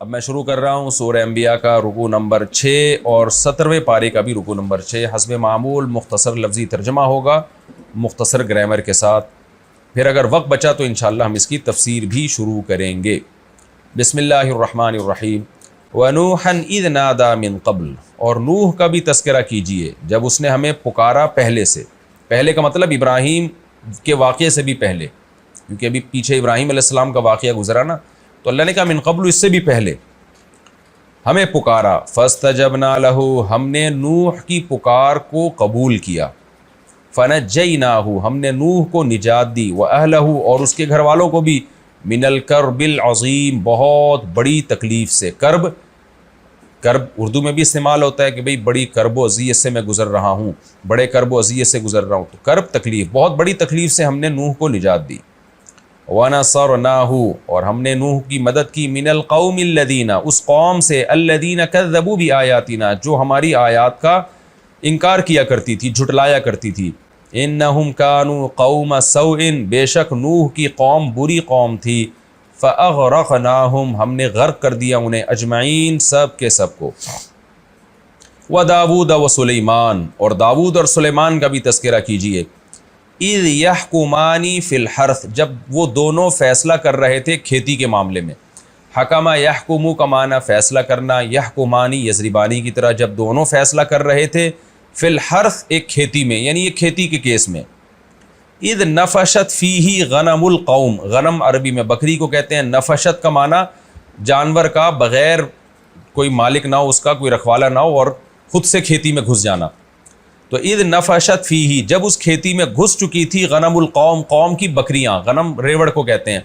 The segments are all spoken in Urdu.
اب میں شروع کر رہا ہوں سورہ انبیاء کا رکوع نمبر 6 اور 17ویں پارے کا بھی رکوع نمبر 6. حسب معمول مختصر لفظی ترجمہ ہوگا مختصر گرامر کے ساتھ. پھر اگر وقت بچا تو انشاءاللہ ہم اس کی تفسیر بھی شروع کریں گے. بسم اللہ الرحمن الرحیم. وَنُوحًا إِذْ نَادَى مِن قبل. اور نوح کا بھی تذکرہ کیجئے جب اس نے ہمیں پکارا پہلے سے. پہلے کا مطلب ابراہیم کے واقعے سے بھی پہلے، کیونکہ ابھی پیچھے ابراہیم علیہ السلام کا واقعہ گزرا نا، تو اللہ نے کہا من قبل، اس سے بھی پہلے ہمیں پکارا. فَاسْتَجَبْنَا لَهُ. ہم نے نوح کی پکار کو قبول کیا. فَنَجَّيْنَاهُ. ہم نے نوح کو نجات دی. وَأَهْلَهُ. اور اس کے گھر والوں کو بھی. من الکرب العظیم. بہت بڑی تکلیف سے. کرب اردو میں بھی استعمال ہوتا ہے کہ بھئی بڑی کرب و اذیت سے میں گزر رہا ہوں، بڑے کرب و اذیت سے گزر رہا ہوں. تو کرب تکلیف، بہت بڑی تکلیف سے ہم نے نوح کو نجات دی. وَنَصَرْنَاهُ. اور ہم نے نوح کی مدد کی. من القوم الذین. اس قوم سے. الذین کذبوا بآیاتنا. جو ہماری آیات کا انکار کیا کرتی تھی، جھٹلایا کرتی تھی. انہم کانوا قوم سوء. بے شک نوح کی قوم بری قوم تھی. فاغرقناہم. ہم نے غرق کر دیا انہیں. اجمعین. سب کے سب کو. وداود وسلیمان. اور داود اور سلیمان کا بھی تذکرہ کیجئے. اذ یحکمانی فی الحرث. جب وہ دونوں فیصلہ کر رہے تھے کھیتی کے معاملے میں. حکمہ یحکمو کا معنی فیصلہ کرنا، یحکمانی یضربانی کی طرح. جب دونوں فیصلہ کر رہے تھے فی الحرث، ایک کھیتی میں، یعنی ایک کھیتی کے کیس میں. اذ نفشت فیہ غنم القوم. غنم عربی میں بکری کو کہتے ہیں. نفشت کا معنی جانور کا بغیر کوئی مالک نہ ہو، اس کا کوئی رکھوالا نہ ہو، اور خود سے کھیتی میں گھس جانا. تو اذ نفشت فیہ. جب اس کھیتی میں گھس چکی تھی. غنم القوم. قوم کی بکریاں. غنم ریوڑ کو کہتے ہیں.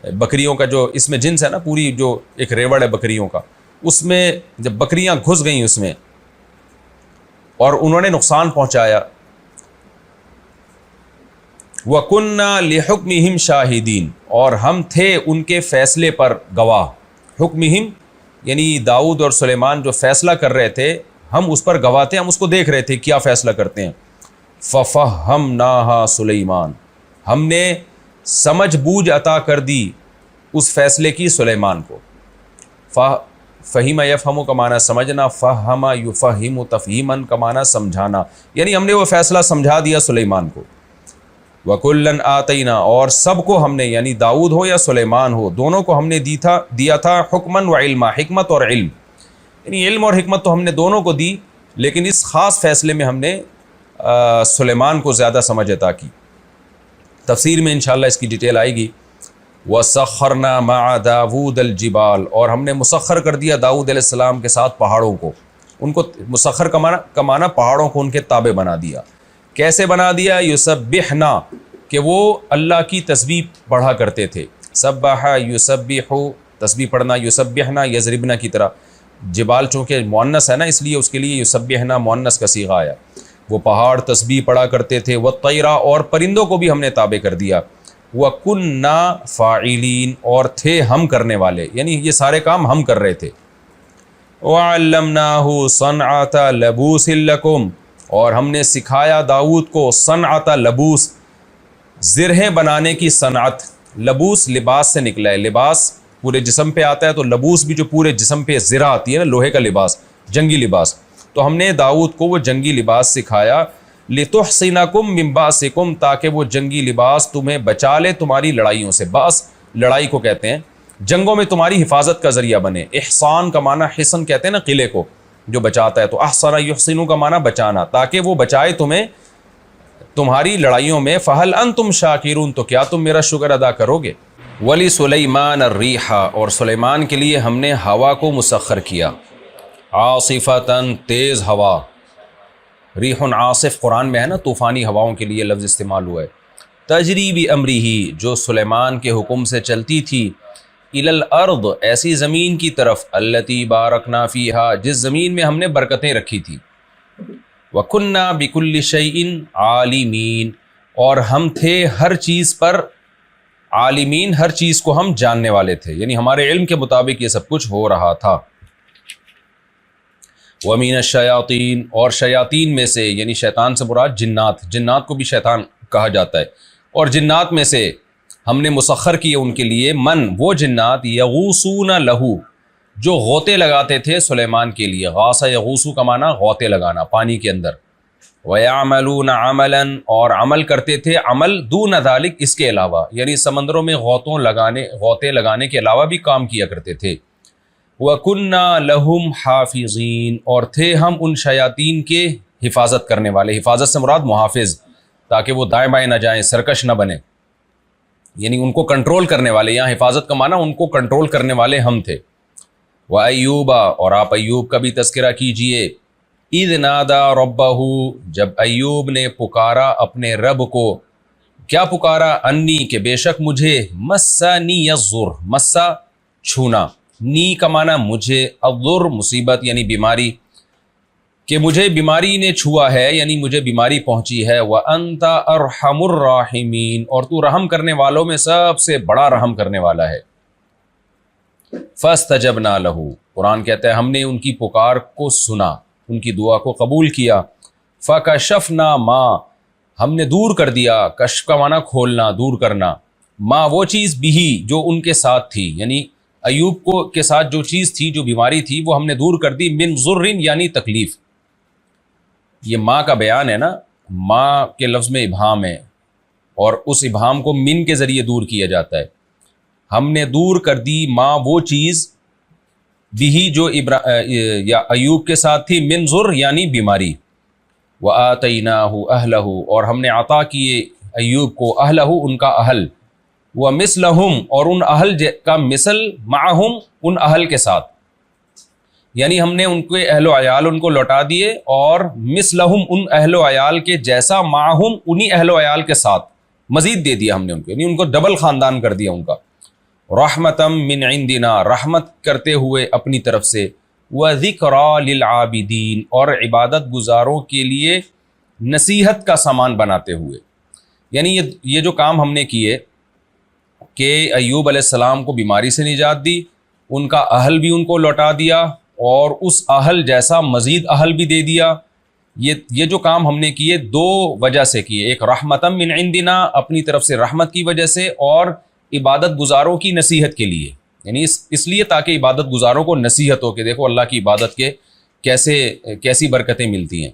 بکریوں کا جو اس میں جنس ہے نا، پوری جو ایک ریوڑ ہے بکریوں کا، اس میں جب بکریاں گھس گئیں اس میں اور انہوں نے نقصان پہنچایا. وَكُنَّا لِحُكْمِهِمْ شَاهِدِينَ. اور ہم تھے ان کے فیصلے پر گواہ. حکمہم یعنی داؤد اور سلیمان جو فیصلہ کر رہے تھے، ہم اس پر گواہ تھے، ہم اس کو دیکھ رہے تھے کیا فیصلہ کرتے ہیں. فَفَهَّمْنَاهَا سُلَيْمَانَ. ہم نے سمجھ بوجھ عطا کر دی اس فیصلے کی سلیمان کو. فہم یفہم کا معنی سمجھنا، فہم یفہم تفہیماً کا معنی سمجھانا، یعنی ہم نے وہ فیصلہ سمجھا دیا سلیمان کو. وَكُلًّا آتَيْنَا. اور سب کو ہم نے، یعنی داؤد ہو یا سلیمان ہو، دونوں کو ہم نے دیا تھا حکماً وعلما. حکمت اور علم، یعنی علم اور حکمت تو ہم نے دونوں کو دی، لیکن اس خاص فیصلے میں ہم نے سلیمان کو زیادہ سمجھ عطا کی. تفسیر میں انشاءاللہ اس کی ڈیٹیل آئے گی. وَسَخَّرْنَا مَعَ دَاوُودَ الْجِبَالَ. اور ہم نے مسخر کر دیا داؤد علیہ السلام کے ساتھ پہاڑوں کو. ان کو مسخر کا معنی پہاڑوں کو ان کے تابع بنا دیا. کیسے بنا دیا؟ یسبحنا، کہ وہ اللہ کی تسبیح پڑھا کرتے تھے. سبح یسبح، تسبیح پڑھنا. یسبحنا یضربنا کی طرح. جبال چونکہ مؤنث ہے نا، اس لیے اس کے لیے یسبحنا مؤنث کا صیغہ آیا. وہ پہاڑ تسبیح پڑھا کرتے تھے. والطیر. اور پرندوں کو بھی ہم نے تابع کر دیا. وَكُنَّا فَاعِلِينَ. اور تھے ہم کرنے والے، یعنی یہ سارے کام ہم کر رہے تھے. وَعَلَّمْنَاهُ صَنْعَةَ لَبُوسٍ لَكُمْ. اور ہم نے سکھایا داؤد کو صنعت لبوس، زرہیں بنانے کی صنعت. لبوس لباس سے نکلا ہے. لباس پورے جسم پہ آتا ہے، تو لبوس بھی جو پورے جسم پہ زرہ آتی ہے نا، لوہے کا لباس، جنگی لباس. تو ہم نے داؤد کو وہ جنگی لباس سکھایا. لِتُحْصِنَكُمْ مِنْ بَأْسِكُمْ. تاکہ وہ جنگی لباس تمہیں بچا لے تمہاری لڑائیوں سے. باس لڑائی کو کہتے ہیں. جنگوں میں تمہاری حفاظت کا ذریعہ بنے. احسان کا معنی حصن کہتے ہیں نا، قلعے کو جو بچاتا ہے. تو احسن یحسن کا معنی بچانا، تاکہ وہ بچائے تمہیں تمہاری لڑائیوں میں. فہل انتم شاکرون. تو کیا تم میرا شکر ادا کرو گے. وَلِسُلَيْمَانَ الرِّيحَ. اور سلیمان کے لیے ہم نے ہوا کو مسخر کیا. عاصفۃً. تیز ہوا. ریح عاصف قرآن میں ہے نا، طوفانی ہواؤں کے لیے لفظ استعمال ہوا ہے. تجری بامرہ. جو سلیمان کے حکم سے چلتی تھی. الی الارض. ایسی زمین کی طرف. التی بارکنا فیہا. جس زمین میں ہم نے برکتیں رکھی تھی. وَكُنَّا بِكُلِّ شَيْءٍ عَالِمِينَ. اور ہم تھے ہر چیز پر عالمین، ہر چیز کو ہم جاننے والے تھے، یعنی ہمارے علم کے مطابق یہ سب کچھ ہو رہا تھا. وَمِنَ الشَّيَاطِينَ. اور شیاطین میں سے، یعنی شیطان سے مراد جنات. جنات کو بھی شیطان کہا جاتا ہے. اور جنات میں سے ہم نے مسخر کیے ان کے لیے. من، وہ جنات. یغوصون لہو. جو غوطے لگاتے تھے سلیمان کے لیے. غاص یغوسو کا معنی غوطے لگانا پانی کے اندر. وَيَعْمَلُونَ عَمَلًا اور عمل کرتے تھے عمل دون ذالک اس کے علاوہ، یعنی سمندروں میں غوطے لگانے کے علاوہ بھی کام کیا کرتے تھے. وَكُنَّا لَهُمْ حَافِظِينَ اور تھے ہم ان شیاطین کے حفاظت کرنے والے. حفاظت سے مراد محافظ، تاکہ وہ دائیں بائیں نہ جائیں، سرکش نہ بنے، یعنی ان کو کنٹرول کرنے والے. یہاں حفاظت کا معنی ان کو کنٹرول کرنے والے ہم تھے. وَأَيُّوبَ اور آپ ایوب کا بھی تذکرہ کیجئے. اِذْ نَادَى رَبَّهُ جب ایوب نے پکارا اپنے رب کو. کیا پکارا؟ انی کہ بے شک مجھے، مسنی الضر مسا چھونا، نی کا معنی مجھے، الضر مصیبت یعنی بیماری، کہ مجھے بیماری نے چھوا ہے یعنی مجھے بیماری پہنچی ہے. وَأَنْتَ أَرْحَمُ الرَّاحِمِينَ اور تو رحم کرنے والوں میں سب سے بڑا رحم کرنے والا ہے. فَاسْتَجَبْنَا لَهُ قرآن کہتا ہے ہم نے ان کی پکار کو سنا، ان کی دعا کو قبول کیا. فَكَشَفْنَا مَا ہم نے دور کر دیا، کشف کا معنی کھولنا، دور کرنا، ما وہ چیز بھی جو ان کے ساتھ تھی، یعنی ایوب کو کے ساتھ جو چیز تھی، جو بیماری تھی، وہ ہم نے دور کر دی. من ضرٍ یعنی تکلیف. یہ ماں کا بیان ہے نا، ماں کے لفظ میں ابہام ہے اور اس ابہام کو من کے ذریعے دور کیا جاتا ہے. ہم نے دور کر دی ماں وہ چیز بھی جو یا ایوب کے ساتھ تھی، من ضر یعنی بیماری. وَآتَيْنَاهُ أَهْلَهُ اور ہم نے عطا کیے ایوب کو، اہلہ ان کا اہل، وَمِثْلَهُمْ اور ان اہل کا مثل، معہم ان اہل کے ساتھ، یعنی ہم نے ان کے اہل و عیال ان کو لوٹا دیے، اور مثلہم ان اہل و عیال کے جیسا، معہم انہی اہل و عیال کے ساتھ مزید دے دیا ہم نے ان کو، یعنی ان کو ڈبل خاندان کر دیا ان کا. رحمتم من عندنا رحمت کرتے ہوئے اپنی طرف سے. وذکریٰ للعابدین اور عبادت گزاروں کے لیے نصیحت کا سامان بناتے ہوئے. یعنی یہ جو کام ہم نے کیے کہ ایوب علیہ السلام کو بیماری سے نجات دی، ان کا اہل بھی ان کو لوٹا دیا، اور اس اہل جیسا مزید اہل بھی دے دیا. یہ جو کام ہم نے کیے دو وجہ سے کیے، ایک رحمتم من عندنا اپنی طرف سے رحمت کی وجہ سے، اور عبادت گزاروں کی نصیحت کے لیے، یعنی اس لیے تاکہ عبادت گزاروں کو نصیحت ہو کہ دیکھو اللہ کی عبادت کے کیسی برکتیں ملتی ہیں.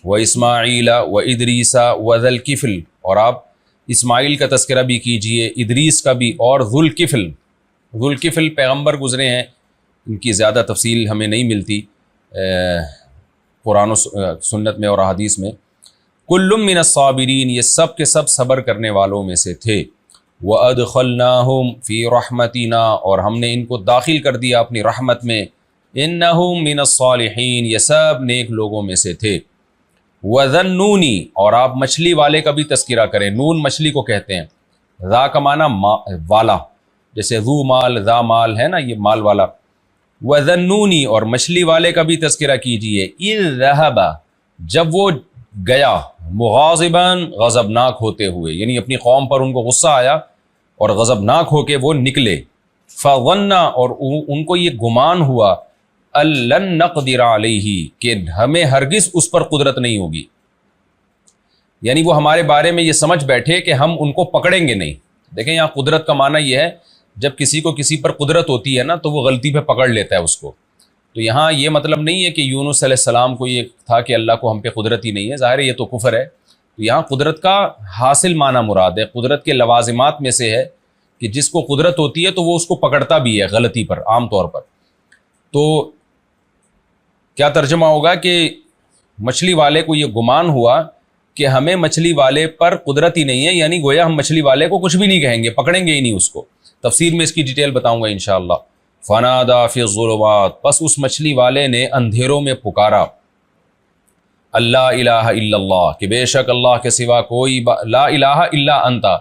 وَإِسْمَاعِيلَ وَإِدْرِيسَ وَذَا الْكِفْلِ اور آپ اسماعیل کا تذکرہ بھی کیجئے، ادریس کا بھی، اور ذو الکفل پیغمبر گزرے ہیں، ان کی زیادہ تفصیل ہمیں نہیں ملتی قرآن و سنت میں اور احادیث میں. کل من الصابرین یہ سب کے سب صبر کرنے والوں میں سے تھے. وَأَدْخَلْنَاهُمْ فِي رَحْمَتِنَا اور ہم نے ان کو داخل کر دیا اپنی رحمت میں. إِنَّهُمْ مِنَ الصَّالِحِينَ یہ سب نیک لوگوں میں سے تھے. وَذَنُّونِ اور آپ مچھلی والے کا بھی تذکرہ کریں. نون مچھلی کو کہتے ہیں، ذا کا معنی والا، جیسے ذو مال ذا مال ہے نا، یہ مال والا. وَذَنُّونِ اور مچھلی والے کا بھی تذکرہ کیجئے. إِذْ ذَهَبَ جب وہ گیا، مغاضباً غضبناک ہوتے ہوئے، یعنی اپنی قوم پر ان کو غصہ آیا اور غضبناک ہو کے وہ نکلے. فَظَنَّ اور ان کو یہ گمان ہوا، أَلَّن نَقْدِرَ عَلَيْهِ کہ ہمیں ہرگز اس پر قدرت نہیں ہوگی، یعنی وہ ہمارے بارے میں یہ سمجھ بیٹھے کہ ہم ان کو پکڑیں گے نہیں. دیکھیں یہاں قدرت کا معنی یہ ہے جب کسی کو کسی پر قدرت ہوتی ہے نا تو وہ غلطی پہ پکڑ لیتا ہے اس کو. تو یہاں یہ مطلب نہیں ہے کہ یونس علیہ السلام کو یہ تھا کہ اللہ کو ہم پہ قدرت ہی نہیں ہے، ظاہر ہے یہ تو کفر ہے. تو یہاں قدرت کا حاصل معنی مراد ہے، قدرت کے لوازمات میں سے ہے کہ جس کو قدرت ہوتی ہے تو وہ اس کو پکڑتا بھی ہے غلطی پر عام طور پر. تو کیا ترجمہ ہوگا کہ مچھلی والے کو یہ گمان ہوا کہ ہمیں مچھلی والے پر قدرت ہی نہیں ہے، یعنی گویا ہم مچھلی والے کو کچھ بھی نہیں کہیں گے، پکڑیں گے ہی نہیں اس کو. تفسیر میں اس کی ڈیٹیل بتاؤں گا انشاءاللہ. فنادا فی الظلمات پس اس مچھلی والے نے اندھیروں میں پکارا، اللہ الہ الا اللہ کہ بے شک اللہ کے سوا کوئی لا الہ الا انتا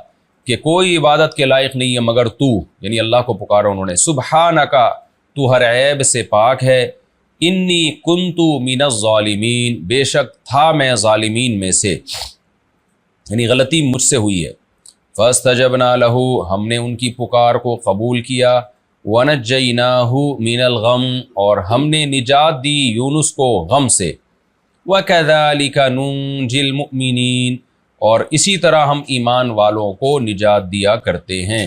کہ کوئی عبادت کے لائق نہیں ہے مگر تو، یعنی اللہ کو پکارا انہوں نے. سبحانکا تو ہر عیب سے پاک ہے. انی کنتو من الظالمین بے شک تھا میں ظالمین میں سے، یعنی غلطی مجھ سے ہوئی ہے. فاستجبنا لہ ہم نے ان کی پکار کو قبول کیا. ونجیناہ من الغم اور ہم نے نجات دی یونس کو غم سے. وکذالک ننجی المؤمنین اور اسی طرح ہم ایمان والوں کو نجات دیا کرتے ہیں.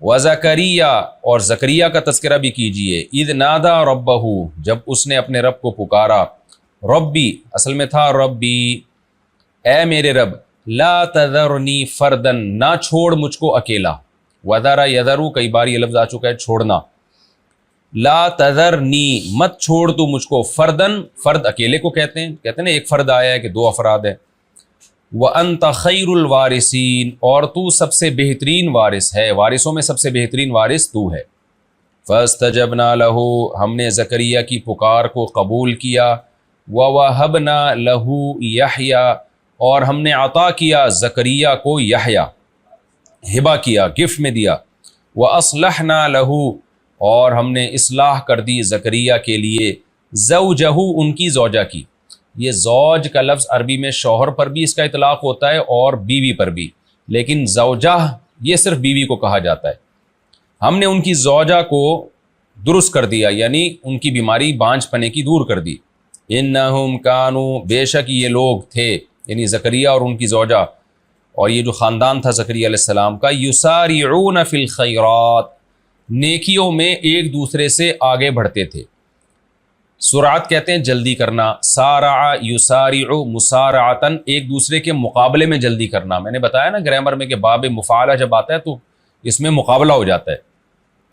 وزکریا اور زکریا کا تذکرہ بھی کیجئے، اذ نادا ربہ جب اس نے اپنے رب کو پکارا، ربی اصل میں تھا ربی اے میرے رب، لا تذرنی فردن نہ چھوڑ مجھ کو اکیلا، وذر یذرو کئی بار یہ لفظ آ چکا ہے چھوڑنا، لا تذرنی مت چھوڑ تو مجھ کو، فردن فرد اکیلے کو کہتے ہیں نا ایک فرد آیا ہے کہ دو افراد ہیں، وَأَنْتَ خَيْرُ الْوَارِثِينَ اور تو سب سے بہترین وارث ہے، وارثوں میں سب سے بہترین وارث تو ہے، فَاسْتَجَبْنَا لَهُ ہم نے زکریا کی پکار کو قبول کیا، وَوَهَبْنَا لَهُ يَحْيَا اور ہم نے عطا کیا زکریا کو یحییٰ، ہبہ کیا، گفٹ میں دیا، وَأَصْلَحْنَا لَهُ اور ہم نے اصلاح کر دی زکریا کے لیے، زوجہ ان کی زوجہ کی، یہ زوج کا لفظ عربی میں شوہر پر بھی اس کا اطلاق ہوتا ہے اور بیوی پر بھی، لیکن زوجہ یہ صرف بیوی کو کہا جاتا ہے، ہم نے ان کی زوجہ کو درست کر دیا، یعنی ان کی بیماری بانجھ پنے کی دور کر دی، انہم کانو بے شک یہ لوگ تھے، یعنی زکریا اور ان کی زوجہ اور یہ جو خاندان تھا زکریا علیہ السلام کا، یسارعون فی الخیرات نیکیوں میں ایک دوسرے سے آگے بڑھتے تھے، سرعت کہتے ہیں جلدی کرنا، سارع یسارع مسارعتن ایک دوسرے کے مقابلے میں جلدی کرنا، میں نے بتایا نا گرامر میں کہ باب مفعلہ جب آتا ہے تو اس میں مقابلہ ہو جاتا ہے،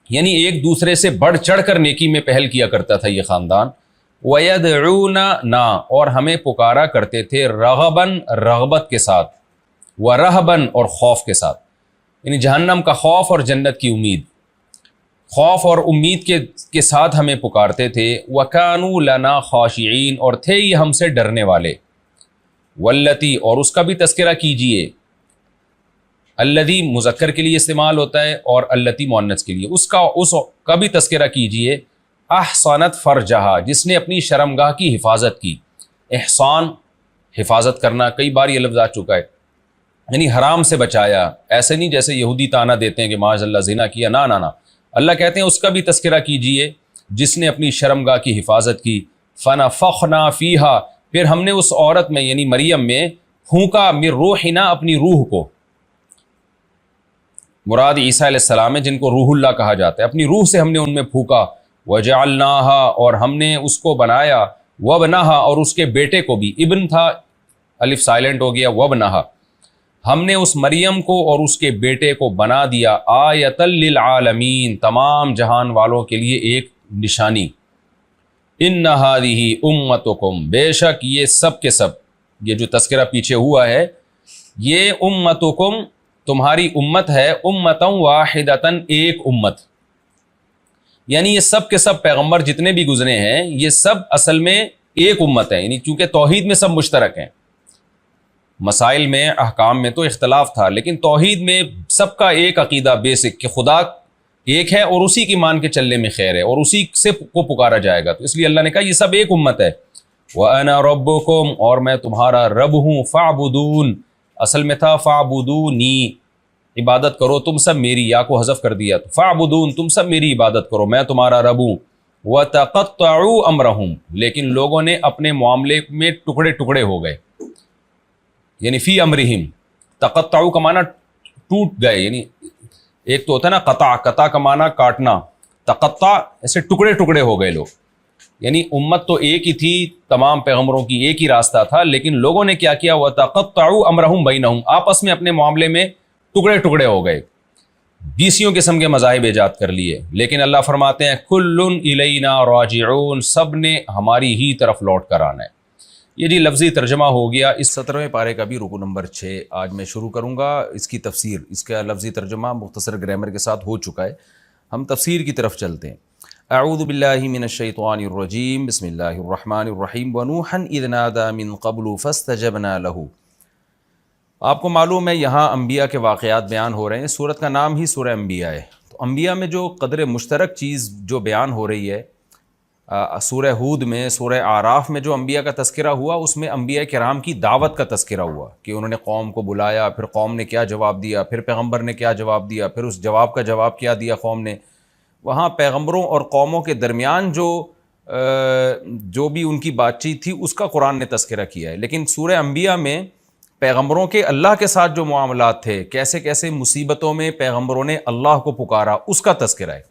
یعنی ایک دوسرے سے بڑھ چڑھ کر نیکی میں پہل کیا کرتا تھا یہ خاندان، وَيَدْعُونَنَا اور ہمیں پکارا کرتے تھے، رغباً رغبت کے ساتھ، وَرَهْبًا اور خوف کے ساتھ، یعنی جہنم کا خوف اور جنت کی امید، خوف اور امید کے ساتھ ہمیں پکارتے تھے، وَكَانُوا لَنَا خَاشِعِينَ اور تھے یہ ہم سے ڈرنے والے، والتی اور اس کا بھی تذکرہ کیجئے، الذی مذکر کے لیے استعمال ہوتا ہے اور التی مؤنث کے لیے، اس کا بھی تذکرہ کیجئے، احصنت فرجہا جس نے اپنی شرمگاہ کی حفاظت کی، احسان حفاظت کرنا، کئی بار یہ لفظ آ چکا ہے، یعنی حرام سے بچایا، ایسے نہیں جیسے یہودی طعنہ دیتے ہیں کہ معاذ اللہ زنا کیا، نہ اللہ کہتے ہیں اس کا بھی تذکرہ کیجئے جس نے اپنی شرمگاہ کی حفاظت کی، فنفخنا فیہا پھر ہم نے اس عورت میں یعنی مریم میں پھونکا، من روحنا اپنی روح کو، مراد عیسیٰ علیہ السلام ہے جن کو روح اللہ کہا جاتا ہے، اپنی روح سے ہم نے ان میں پھونکا، وجعلناہا اور ہم نے اس کو بنایا، وابنہا اور اس کے بیٹے کو بھی، ابن تھا الف سائلنٹ ہو گیا، وابنہا ہم نے اس مریم کو اور اس کے بیٹے کو بنا دیا، آیۃ للعالمین تمام جہان والوں کے لیے ایک نشانی، ان ہذہ امتکم بے شک یہ سب کے سب، یہ جو تذکرہ پیچھے ہوا ہے یہ امتکم تمہاری امت ہے، امتا واحدتا ایک امت، یعنی یہ سب کے سب پیغمبر جتنے بھی گزرے ہیں یہ سب اصل میں ایک امت ہے، یعنی چونکہ توحید میں سب مشترک ہیں، مسائل میں احکام میں تو اختلاف تھا لیکن توحید میں سب کا ایک عقیدہ بیسک کہ خدا ایک ہے اور اسی کی مان کے چلنے میں خیر ہے اور اسی سے کو پکارا جائے گا، تو اس لیے اللہ نے کہا یہ سب ایک امت ہے، وَأَنَا رَبُّكُمْ اور میں تمہارا رب ہوں، فَاعْبُدُونَ اصل میں تھا فَاعْبُدُونِی عبادت کرو تم سب میری، یا کو حذف کر دیا، تو فَاعْبُدُونَ تم سب میری عبادت کرو، میں تمہارا رب ہوں، وَتَقَطَّعُوا أَمْرَهُمْ لیکن لوگوں نے اپنے معاملے میں ٹکڑے ٹکڑے ہو گئے، یعنی فی امرہم، تقطعوا کا معنی ٹوٹ گئے، یعنی ایک تو ہوتا ہے نا قطع کا معنی کاٹنا، تقطع ایسے ٹکڑے ٹکڑے ہو گئے لوگ، یعنی امت تو ایک ہی تھی، تمام پیغمبروں کی ایک ہی راستہ تھا، لیکن لوگوں نے کیا کیا، وَتَقَطَّعُوا أَمْرَهُمْ بَيْنَهُمْ آپس میں اپنے معاملے میں ٹکڑے ٹکڑے ہو گئے، بیسیوں قسم کے مذاہب ایجاد کر لیے، لیکن اللہ فرماتے ہیں کُلٌّ إِلَيْنَا رَاجِعُونَ سب نے ہماری ہی طرف لوٹ کر آنا ہے۔ یہ جی لفظی ترجمہ ہو گیا اس 17ویں پارے کا بھی رکو نمبر 6، آج میں شروع کروں گا اس کی تفسیر، اس کا لفظی ترجمہ مختصر گرامر کے ساتھ ہو چکا ہے، ہم تفسیر کی طرف چلتے ہیں۔ اعوذ باللہ من الشیطان الرجیم، بسم اللہ الرحمن الرحیم، ونوحا اذ نادى من قبل فاستجبنا له۔ آپ کو معلوم ہے یہاں انبیاء کے واقعات بیان ہو رہے ہیں، سورت کا نام ہی سورہ انبیاء ہے، تو انبیاء میں جو قدر مشترک چیز جو بیان ہو رہی ہے، سورہ ہود میں، سورہ اعراف میں جو انبیاء کا تذکرہ ہوا اس میں انبیاء کرام کی دعوت کا تذکرہ ہوا کہ انہوں نے قوم کو بلایا، پھر قوم نے کیا جواب دیا، پھر پیغمبر نے کیا جواب دیا، پھر اس جواب کا جواب کیا دیا قوم نے، وہاں پیغمبروں اور قوموں کے درمیان جو بھی ان کی بات چیت تھی اس کا قرآن نے تذکرہ کیا ہے، لیکن سورہ انبیاء میں پیغمبروں کے اللہ کے ساتھ جو معاملات تھے، کیسے کیسے مصیبتوں میں پیغمبروں نے اللہ کو پکارا، اس کا تذکرہ ہے،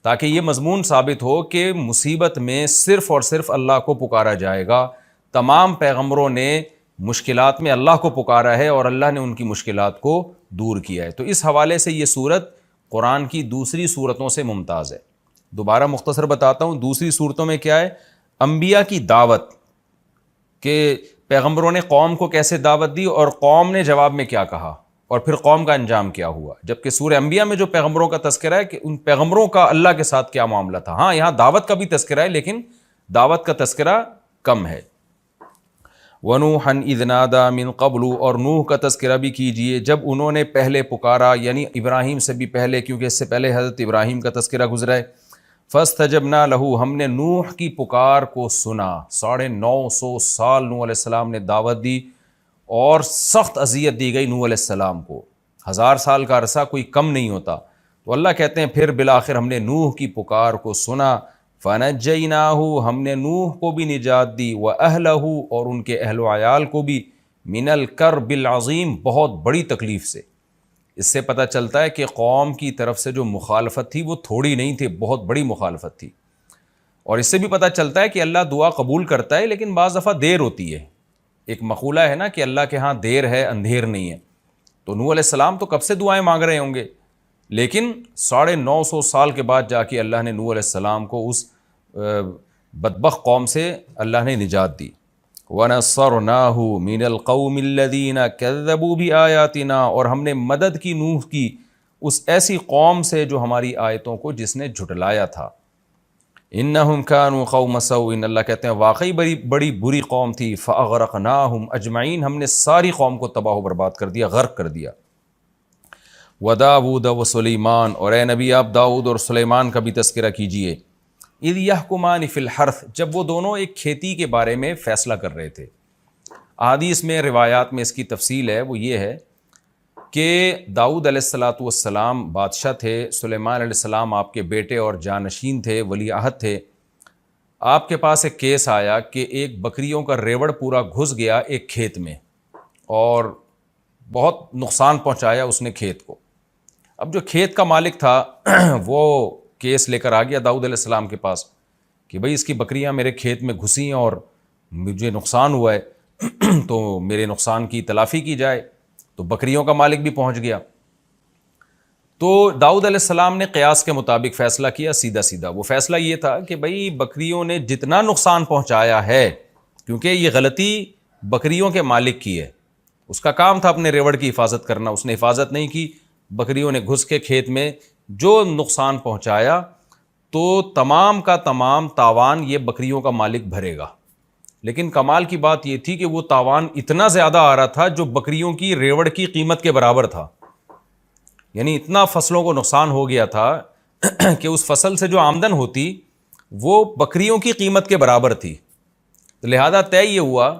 تاکہ یہ مضمون ثابت ہو کہ مصیبت میں صرف اور صرف اللہ کو پکارا جائے گا۔ تمام پیغمبروں نے مشکلات میں اللہ کو پکارا ہے اور اللہ نے ان کی مشکلات کو دور کیا ہے۔ تو اس حوالے سے یہ صورت قرآن کی دوسری صورتوں سے ممتاز ہے۔ دوبارہ مختصر بتاتا ہوں، دوسری صورتوں میں کیا ہے؟ انبیاء کی دعوت، کہ پیغمبروں نے قوم کو کیسے دعوت دی اور قوم نے جواب میں کیا کہا اور پھر قوم کا انجام کیا ہوا۔ جبکہ سورہ انبیاء میں جو پیغمبروں کا تذکرہ ہے کہ ان پیغمبروں کا اللہ کے ساتھ کیا معاملہ تھا۔ ہاں یہاں دعوت کا بھی تذکرہ ہے، لیکن دعوت کا تذکرہ کم ہے۔ وَنُوحًا إِذْ نَادَىٰ مِن قَبْلُ، اور نوح کا تذکرہ بھی کیجئے جب انہوں نے پہلے پکارا، یعنی ابراہیم سے بھی پہلے، کیونکہ اس سے پہلے حضرت ابراہیم کا تذکرہ گزرا ہے۔ فَاسْتَجَبْنَا لَهُ، ہم نے نوح کی پکار کو سنا۔ 950 سال نوح علیہ السلام نے دعوت دی اور سخت اذیت دی گئی نوح علیہ السلام کو۔ 1000 سال کا عرصہ کوئی کم نہیں ہوتا۔ تو اللہ کہتے ہیں پھر بالآخر ہم نے نوح کی پکار کو سنا۔ فَنَجَّيْنَاهُ، ہم نے نوح کو بھی نجات دی، وَأَهْلَهُ، اور ان کے اہل و عیال کو بھی، مِنَ الْكَرْبِ الْعَظِيمِ، بہت بڑی تکلیف سے۔ اس سے پتہ چلتا ہے کہ قوم کی طرف سے جو مخالفت تھی وہ تھوڑی نہیں تھی، بہت بڑی مخالفت تھی۔ اور اس سے بھی پتہ چلتا ہے کہ اللہ دعا قبول کرتا ہے، لیکن بعض دفعہ دیر ہوتی ہے۔ ایک مقولہ ہے نا کہ اللہ کے ہاں دیر ہے اندھیر نہیں ہے۔ تو نوح علیہ السلام تو کب سے دعائیں مانگ رہے ہوں گے، لیکن 950 سال کے بعد جا کے اللہ نے نوح علیہ السلام کو اس بدبخت قوم سے اللہ نے نجات دی۔ وَنَصَّرْنَاهُ مِنَ الْقَوْمِ الَّذِينَ كَذَّبُوا بِآيَاتِنَا، اور ہم نے مدد کی نوح کی اس ایسی قوم سے جو ہماری آیتوں کو جس نے جھٹلایا تھا۔ إِنَّهُمْ كَانُوا قَوْمَ سَوْءٍ، اللہ کہتے ہیں واقعی بڑی بری قوم تھی۔ فَأَغْرَقْنَاهُمْ أَجْمَعِينَ، ہم نے ساری قوم کو تباہ و برباد کر دیا، غرق کر دیا۔ وَدَاوُودَ وَسُلَيْمَانَ، اور اے نبی آپ داؤد اور سلیمان کا بھی تذکرہ کیجئے۔ اِذْ يَحْكُمَانِ فِي الْحَرْثِ، جب وہ دونوں ایک کھیتی کے بارے میں فیصلہ کر رہے تھے۔ احادیث میں، روایات میں اس کی تفصیل ہے، وہ یہ ہے کہ داؤد علیہ السلام بادشاہ تھے، سلیمان علیہ السلام آپ کے بیٹے اور جانشین تھے، ولی عہد تھے۔ آپ کے پاس ایک کیس آیا کہ ایک بکریوں کا ریوڑ پورا گھس گیا ایک کھیت میں اور بہت نقصان پہنچایا اس نے کھیت کو۔ اب جو کھیت کا مالک تھا وہ کیس لے کر آ گیا داؤد علیہ السلام کے پاس کہ بھئی اس کی بکریاں میرے کھیت میں گھسی ہیں اور مجھے نقصان ہوا ہے تو میرے نقصان کی تلافی کی جائے۔ تو بکریوں کا مالک بھی پہنچ گیا۔ تو داؤد علیہ السلام نے قیاس کے مطابق فیصلہ کیا، سیدھا وہ فیصلہ یہ تھا کہ بھئی بکریوں نے جتنا نقصان پہنچایا ہے، کیونکہ یہ غلطی بکریوں کے مالک کی ہے، اس کا کام تھا اپنے ریوڑ کی حفاظت کرنا، اس نے حفاظت نہیں کی، بکریوں نے گھس کے کھیت میں جو نقصان پہنچایا تو تمام کا تمام تاوان یہ بکریوں کا مالک بھرے گا۔ لیکن کمال کی بات یہ تھی کہ وہ تاوان اتنا زیادہ آ رہا تھا جو بکریوں کی ریوڑ کی قیمت کے برابر تھا، یعنی اتنا فصلوں کو نقصان ہو گیا تھا کہ اس فصل سے جو آمدن ہوتی وہ بکریوں کی قیمت کے برابر تھی۔ لہذا طے یہ ہوا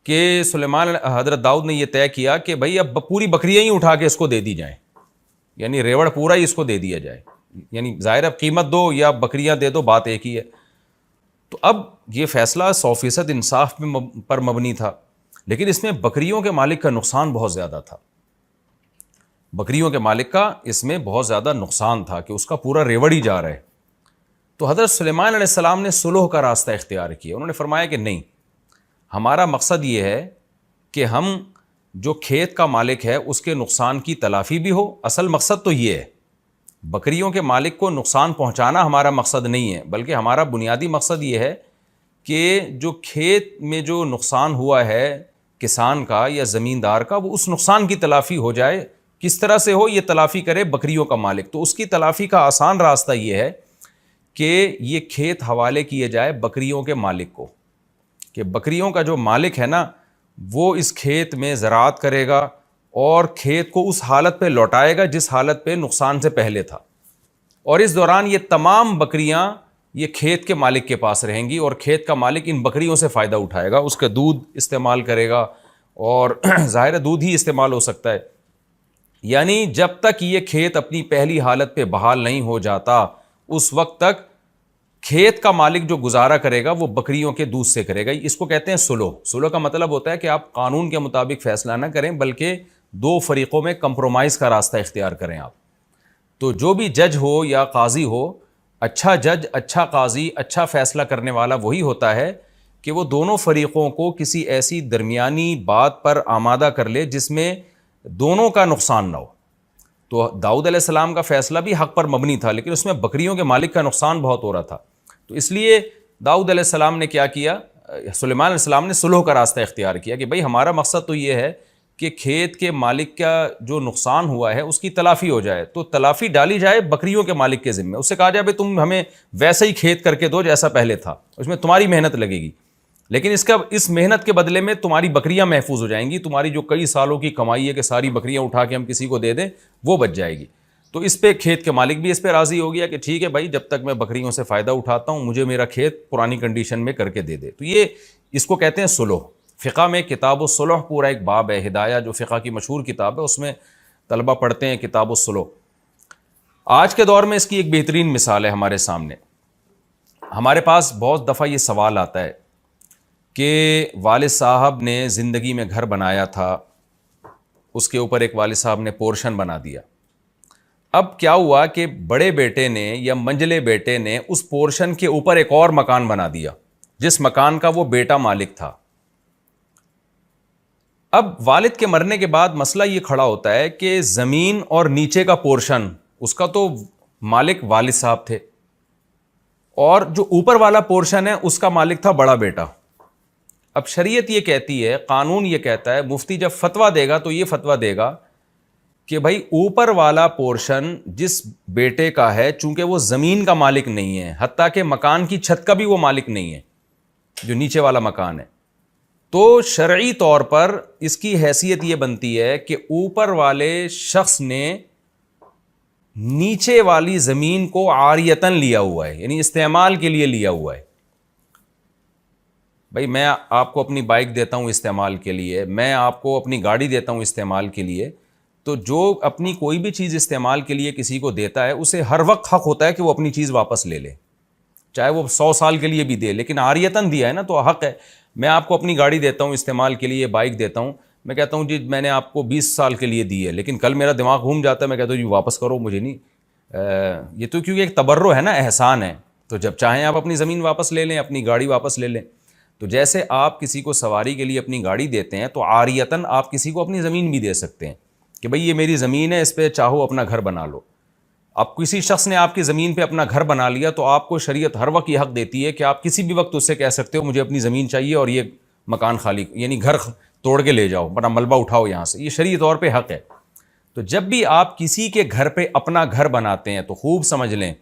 کہ سلیمان حضرت داؤد نے یہ طے کیا کہ بھئی اب پوری بکریاں ہی اٹھا کے اس کو دے دی جائیں، یعنی ریوڑ پورا ہی اس کو دے دیا جائے، یعنی ظاہر اب قیمت دو یا بکریاں دے دو، بات ایک ہی ہے۔ تو اب یہ فیصلہ 100% انصاف پر مبنی تھا، لیکن اس میں بکریوں کے مالک کا نقصان بہت زیادہ تھا۔ بکریوں کے مالک کا اس میں بہت زیادہ نقصان تھا کہ اس کا پورا ریوڑ ہی جا رہا ہے۔ تو حضرت سلیمان علیہ السلام نے صلح کا راستہ اختیار کیا۔ انہوں نے فرمایا کہ نہیں، ہمارا مقصد یہ ہے کہ ہم جو کھیت کا مالک ہے اس کے نقصان کی تلافی بھی ہو، اصل مقصد تو یہ ہے، بکریوں کے مالک کو نقصان پہنچانا ہمارا مقصد نہیں ہے، بلکہ ہمارا بنیادی مقصد یہ ہے کہ جو کھیت میں جو نقصان ہوا ہے کسان کا یا زمیندار کا، وہ اس نقصان کی تلافی ہو جائے۔ کس طرح سے ہو، یہ تلافی کرے بکریوں کا مالک۔ تو اس کی تلافی کا آسان راستہ یہ ہے کہ یہ کھیت حوالے کیے جائے بکریوں کے مالک کو، کہ بکریوں کا جو مالک ہے نا وہ اس کھیت میں زراعت کرے گا اور کھیت کو اس حالت پہ لوٹائے گا جس حالت پہ نقصان سے پہلے تھا، اور اس دوران یہ تمام بکریاں یہ کھیت کے مالک کے پاس رہیں گی اور کھیت کا مالک ان بکریوں سے فائدہ اٹھائے گا، اس کا دودھ استعمال کرے گا، اور ظاہر دودھ ہی استعمال ہو سکتا ہے۔ یعنی جب تک یہ کھیت اپنی پہلی حالت پہ بحال نہیں ہو جاتا اس وقت تک کھیت کا مالک جو گزارا کرے گا وہ بکریوں کے دودھ سے کرے گا. اس کو کہتے ہیں سلو. سلو کا مطلب ہوتا ہے کہ آپ قانون کے مطابق فیصلہ نہ کریں بلکہ دو فریقوں میں کمپرومائز کا راستہ اختیار کریں آپ. تو جو بھی جج ہو یا قاضی ہو، اچھا جج، اچھا قاضی، اچھا فیصلہ کرنے والا وہی ہوتا ہے کہ وہ دونوں فریقوں کو کسی ایسی درمیانی بات پر آمادہ کر لے جس میں دونوں کا نقصان نہ ہو. تو داؤد علیہ السلام کا فیصلہ بھی حق پر مبنی تھا، لیکن اس میں بکریوں کے مالک کا نقصان بہت ہو رہا تھا. تو اس لیے داؤد علیہ السلام نے کیا کیا، سلیمان علیہ السلام نے صلح کا راستہ اختیار کیا کہ بھئی ہمارا مقصد تو یہ ہے کہ کھیت کے مالک کا جو نقصان ہوا ہے اس کی تلافی ہو جائے. تو تلافی ڈالی جائے بکریوں کے مالک کے ذمہ. اس سے کہا جائے بھئی تم ہمیں ویسا ہی کھیت کر کے دو جیسا پہلے تھا، اس میں تمہاری محنت لگے گی، لیکن اس محنت کے بدلے میں تمہاری بکریاں محفوظ ہو جائیں گی. تمہاری جو کئی سالوں کی کمائی ہے کہ ساری بکریاں اٹھا کے ہم کسی کو دے دیں وہ بچ جائے گی. تو اس پہ کھیت کے مالک بھی اس پہ راضی ہو گیا کہ ٹھیک ہے بھائی، جب تک میں بکریوں سے فائدہ اٹھاتا ہوں مجھے میرا کھیت پرانی کنڈیشن میں کر کے دے دے. تو یہ اس کو کہتے ہیں صلح. فقہ میں کتاب الصلح پورا ایک باب ہے، ہدایہ جو فقہ کی مشہور کتاب ہے، اس میں طلبہ پڑھتے ہیں کتاب الصلح. آج کے دور میں اس کی ایک بہترین مثال ہے ہمارے سامنے. ہمارے پاس بہت دفعہ یہ سوال آتا ہے کہ والد صاحب نے زندگی میں گھر بنایا تھا، اس کے اوپر ایک والد صاحب نے پورشن بنا دیا. اب کیا ہوا کہ بڑے بیٹے نے یا منجلے بیٹے نے اس پورشن کے اوپر ایک اور مکان بنا دیا جس مکان کا وہ بیٹا مالک تھا. اب والد کے مرنے کے بعد مسئلہ یہ کھڑا ہوتا ہے کہ زمین اور نیچے کا پورشن اس کا تو مالک والد صاحب تھے، اور جو اوپر والا پورشن ہے اس کا مالک تھا بڑا بیٹا. اب شریعت یہ کہتی ہے، قانون یہ کہتا ہے، مفتی جب فتویٰ دے گا تو یہ فتویٰ دے گا کہ بھائی اوپر والا پورشن جس بیٹے کا ہے، چونکہ وہ زمین کا مالک نہیں ہے، حتیٰ کہ مکان کی چھت کا بھی وہ مالک نہیں ہے جو نیچے والا مکان ہے، تو شرعی طور پر اس کی حیثیت یہ بنتی ہے کہ اوپر والے شخص نے نیچے والی زمین کو عاریتاً لیا ہوا ہے، یعنی استعمال کے لیے لیا ہوا ہے. بھائی میں آپ کو اپنی بائک دیتا ہوں استعمال کے لیے، میں آپ کو اپنی گاڑی دیتا ہوں استعمال کے لیے. تو جو اپنی کوئی بھی چیز استعمال کے لیے کسی کو دیتا ہے اسے ہر وقت حق ہوتا ہے کہ وہ اپنی چیز واپس لے لے، چاہے وہ 100 سال کے لیے بھی دے، لیکن عاریتاً دیا ہے نا تو حق ہے. میں آپ کو اپنی گاڑی دیتا ہوں استعمال کے لیے، بائک دیتا ہوں، میں کہتا ہوں جی میں نے آپ کو 20 سال کے لیے دی ہے، لیکن کل میرا دماغ گھوم جاتا ہے، میں کہتا ہوں جی واپس کرو، مجھے نہیں. یہ تو کیونکہ ایک تبرع ہے نا، احسان ہے. تو جب چاہیں آپ اپنی زمین واپس لے لیں، اپنی گاڑی واپس لے لیں. تو جیسے آپ کسی کو سواری کے لیے اپنی گاڑی دیتے ہیں تو عاریتاً آپ کسی کو اپنی زمین بھی دے سکتے ہیں کہ بھئی یہ میری زمین ہے، اس پہ چاہو اپنا گھر بنا لو. اب کسی شخص نے آپ کی زمین پہ اپنا گھر بنا لیا تو آپ کو شریعت ہر وقت یہ حق دیتی ہے کہ آپ کسی بھی وقت اس سے کہہ سکتے ہو مجھے اپنی زمین چاہیے اور یہ مکان خالی، یعنی گھر توڑ کے لے جاؤ، بڑا ملبہ اٹھاؤ یہاں سے. یہ شرعی طور پہ حق ہے. تو جب بھی آپ کسی کے گھر پہ اپنا گھر بناتے ہیں تو خوب سمجھ لیں،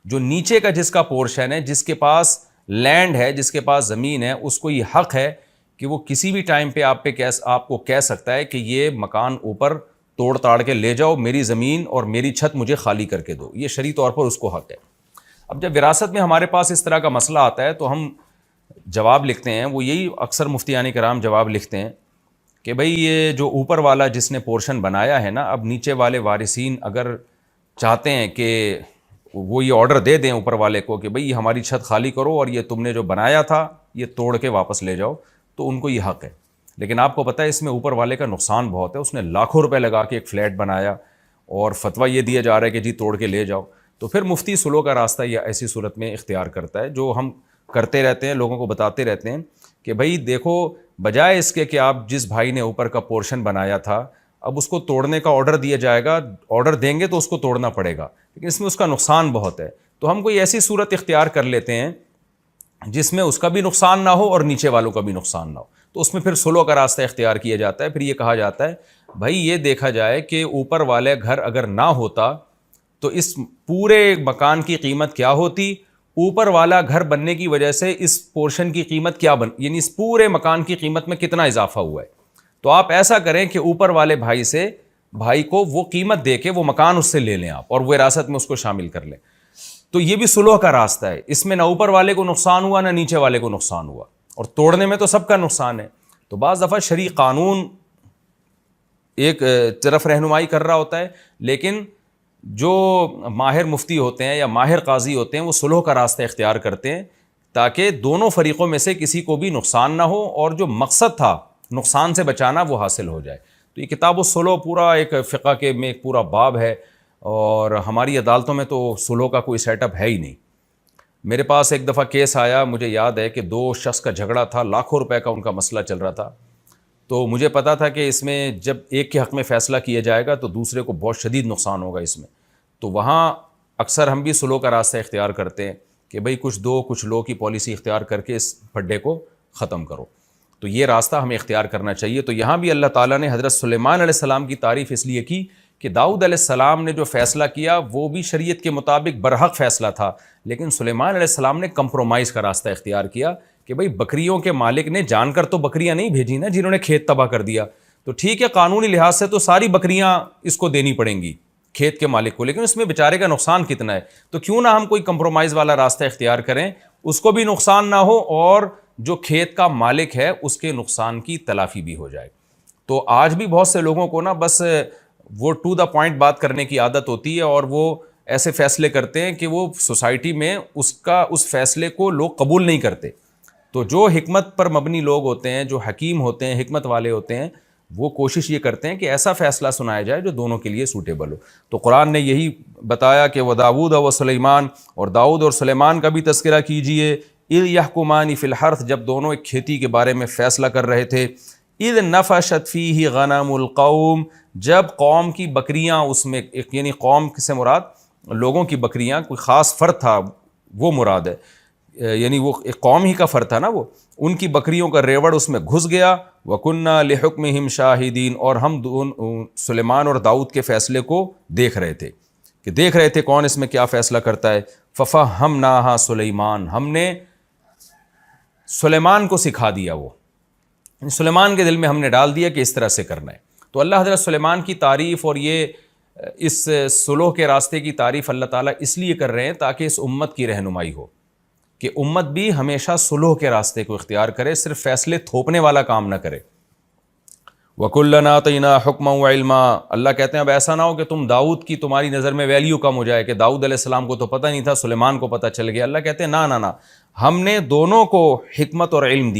جو نیچے کا جس کا پورشن ہے، جس کے پاس لینڈ ہے، جس کے پاس زمین ہے، اس کو یہ حق ہے کہ وہ کسی بھی ٹائم پہ آپ کو کہہ سکتا ہے کہ یہ مکان اوپر توڑ تاڑ کے لے جاؤ، میری زمین اور میری چھت مجھے خالی کر کے دو. یہ شرعی طور پر اس کو حق ہے. اب جب وراثت میں ہمارے پاس اس طرح کا مسئلہ آتا ہے تو ہم جواب لکھتے ہیں، وہ یہی اکثر مفتیان کرام جواب لکھتے ہیں کہ بھئی یہ جو اوپر والا جس نے پورشن بنایا ہے نا، اب نیچے والے وارثین اگر چاہتے ہیں کہ وہ یہ آرڈر دے دیں اوپر والے کو کہ بھئی ہماری چھت خالی کرو اور یہ تم نے جو بنایا تھا یہ توڑ کے واپس لے جاؤ، تو ان کو یہ حق ہے. لیکن آپ کو پتہ ہے اس میں اوپر والے کا نقصان بہت ہے. اس نے لاکھوں روپے لگا کے ایک فلیٹ بنایا اور فتویٰ یہ دیا جا رہا ہے کہ جی توڑ کے لے جاؤ. تو پھر مفتی صلح کا راستہ یہ ایسی صورت میں اختیار کرتا ہے، جو ہم کرتے رہتے ہیں، لوگوں کو بتاتے رہتے ہیں کہ بھئی دیکھو، بجائے اس کے کہ آپ جس بھائی نے اوپر کا پورشن بنایا تھا اب اس کو توڑنے کا آرڈر دیا جائے گا، آرڈر دیں گے تو اس کو توڑنا پڑے گا، لیکن اس میں اس کا نقصان بہت ہے. تو ہم کوئی ایسی صورت اختیار کر لیتے ہیں جس میں اس کا بھی نقصان نہ ہو اور نیچے والوں کا بھی نقصان نہ ہو. تو اس میں پھر صلح کا راستہ اختیار کیا جاتا ہے. پھر یہ کہا جاتا ہے بھائی یہ دیکھا جائے کہ اوپر والے گھر اگر نہ ہوتا تو اس پورے مکان کی قیمت کیا ہوتی، اوپر والا گھر بننے کی وجہ سے اس پورشن کی قیمت کیا یعنی اس پورے مکان کی قیمت میں کتنا اضافہ ہوا ہے. تو آپ ایسا کریں کہ اوپر والے بھائی کو وہ قیمت دے کے وہ مکان اس سے لے لیں آپ، اور وہ وراثت میں اس کو شامل کر لیں. تو یہ بھی صلح کا راستہ ہے. اس میں نہ اوپر والے کو نقصان ہوا نہ نیچے والے کو نقصان ہوا، اور توڑنے میں تو سب کا نقصان ہے. تو بعض دفعہ شرعی قانون ایک طرف رہنمائی کر رہا ہوتا ہے، لیکن جو ماہر مفتی ہوتے ہیں یا ماہر قاضی ہوتے ہیں وہ صلح کا راستہ اختیار کرتے ہیں تاکہ دونوں فریقوں میں سے کسی کو بھی نقصان نہ ہو اور جو مقصد تھا نقصان سے بچانا وہ حاصل ہو جائے. تو یہ کتاب الصلح پورا ایک فقہ کے میں ایک پورا باب ہے، اور ہماری عدالتوں میں تو صلح کا کوئی سیٹ اپ ہے ہی نہیں. میرے پاس ایک دفعہ کیس آیا، مجھے یاد ہے کہ 2 شخص کا جھگڑا تھا، لاکھوں روپے کا ان کا مسئلہ چل رہا تھا. تو مجھے پتا تھا کہ اس میں جب ایک کے حق میں فیصلہ کیا جائے گا تو دوسرے کو بہت شدید نقصان ہوگا اس میں. تو وہاں اکثر ہم بھی صلح کا راستہ اختیار کرتے ہیں کہ بھئی کچھ دو کچھ لو کی پالیسی اختیار کر کے اس پھڈے کو ختم کرو. تو یہ راستہ ہمیں اختیار کرنا چاہیے. تو یہاں بھی اللہ تعالیٰ نے حضرت سلیمان علیہ السلام کی تعریف اس لیے کی کہ داؤد علیہ السلام نے جو فیصلہ کیا وہ بھی شریعت کے مطابق برحق فیصلہ تھا، لیکن سلیمان علیہ السلام نے کمپرومائز کا راستہ اختیار کیا کہ بھئی بکریوں کے مالک نے جان کر تو بکریاں نہیں بھیجی نا جنہوں نے کھیت تباہ کر دیا. تو ٹھیک ہے قانونی لحاظ سے تو ساری بکریاں اس کو دینی پڑیں گی کھیت کے مالک کو، لیکن اس میں بیچارے کا نقصان کتنا ہے. تو کیوں نہ ہم کوئی کمپرومائز والا راستہ اختیار کریں، اس کو بھی نقصان نہ ہو اور جو کھیت کا مالک ہے اس کے نقصان کی تلافی بھی ہو جائے. تو آج بھی بہت سے لوگوں کو نا بس وہ ٹو دا پوائنٹ بات کرنے کی عادت ہوتی ہے اور وہ ایسے فیصلے کرتے ہیں کہ وہ سوسائٹی میں اس فیصلے کو لوگ قبول نہیں کرتے. تو جو حکمت پر مبنی لوگ ہوتے ہیں، جو حکیم ہوتے ہیں، حکمت والے ہوتے ہیں، وہ کوشش یہ کرتے ہیں کہ ایسا فیصلہ سنایا جائے جو دونوں کے لیے سوٹیبل ہو. تو قرآن نے یہی بتایا کہ وَدَاوُودَ وَسُلَیمان، اور داؤد اور سلیمان کا بھی تذکرہ کیجئے. اِذْ يَحْكُمَانِ فِي الْحَرْثِ، جب دونوں ایک کھیتی کے بارے میں فیصلہ کر رہے تھے. اِذْ نَفَشَتْ فِيهِ غَنَمُ الْقَوْمِ، جب قوم کی بکریاں اس میں، یعنی قوم سے مراد لوگوں کی بکریاں، کوئی خاص فرد تھا وہ مراد ہے، یعنی وہ ایک قوم ہی کا فرد تھا نا، وہ ان کی بکریوں کا ریوڑ اس میں گھس گیا. وَكُنَّا لِحُكْمِهِمْ شَاهِدِينَ، اور ہم سلیمان اور داؤد کے فیصلے کو دیکھ رہے تھے کون اس میں کیا فیصلہ کرتا ہے. فَفَهَّمْنَاهَا سلیمان، ہم نے سلیمان کو سکھا دیا، وہ سلیمان کے دل میں ہم نے ڈال دیا کہ اس طرح سے کرنا ہے. تو اللہ حضرت سلیمان کی تعریف اور یہ اس صلح کے راستے کی تعریف اللہ تعالیٰ اس لیے کر رہے ہیں تاکہ اس امت کی رہنمائی ہو کہ امت بھی ہمیشہ صلح کے راستے کو اختیار کرے، صرف فیصلے تھوپنے والا کام نہ کرے. وَكُلًّا آتَيْنَا حُكْمًا وَعِلْمًا، اللہ کہتے ہیں اب ایسا نہ ہو کہ تم داؤد کی تمہاری نظر میں ویلیو کم ہو جائے کہ داؤد علیہ السلام کو تو پتہ نہیں تھا، سلیمان کو پتہ چل گیا. اللہ کہتے ہیں نہ، ہم نے دونوں کو حکمت اور علم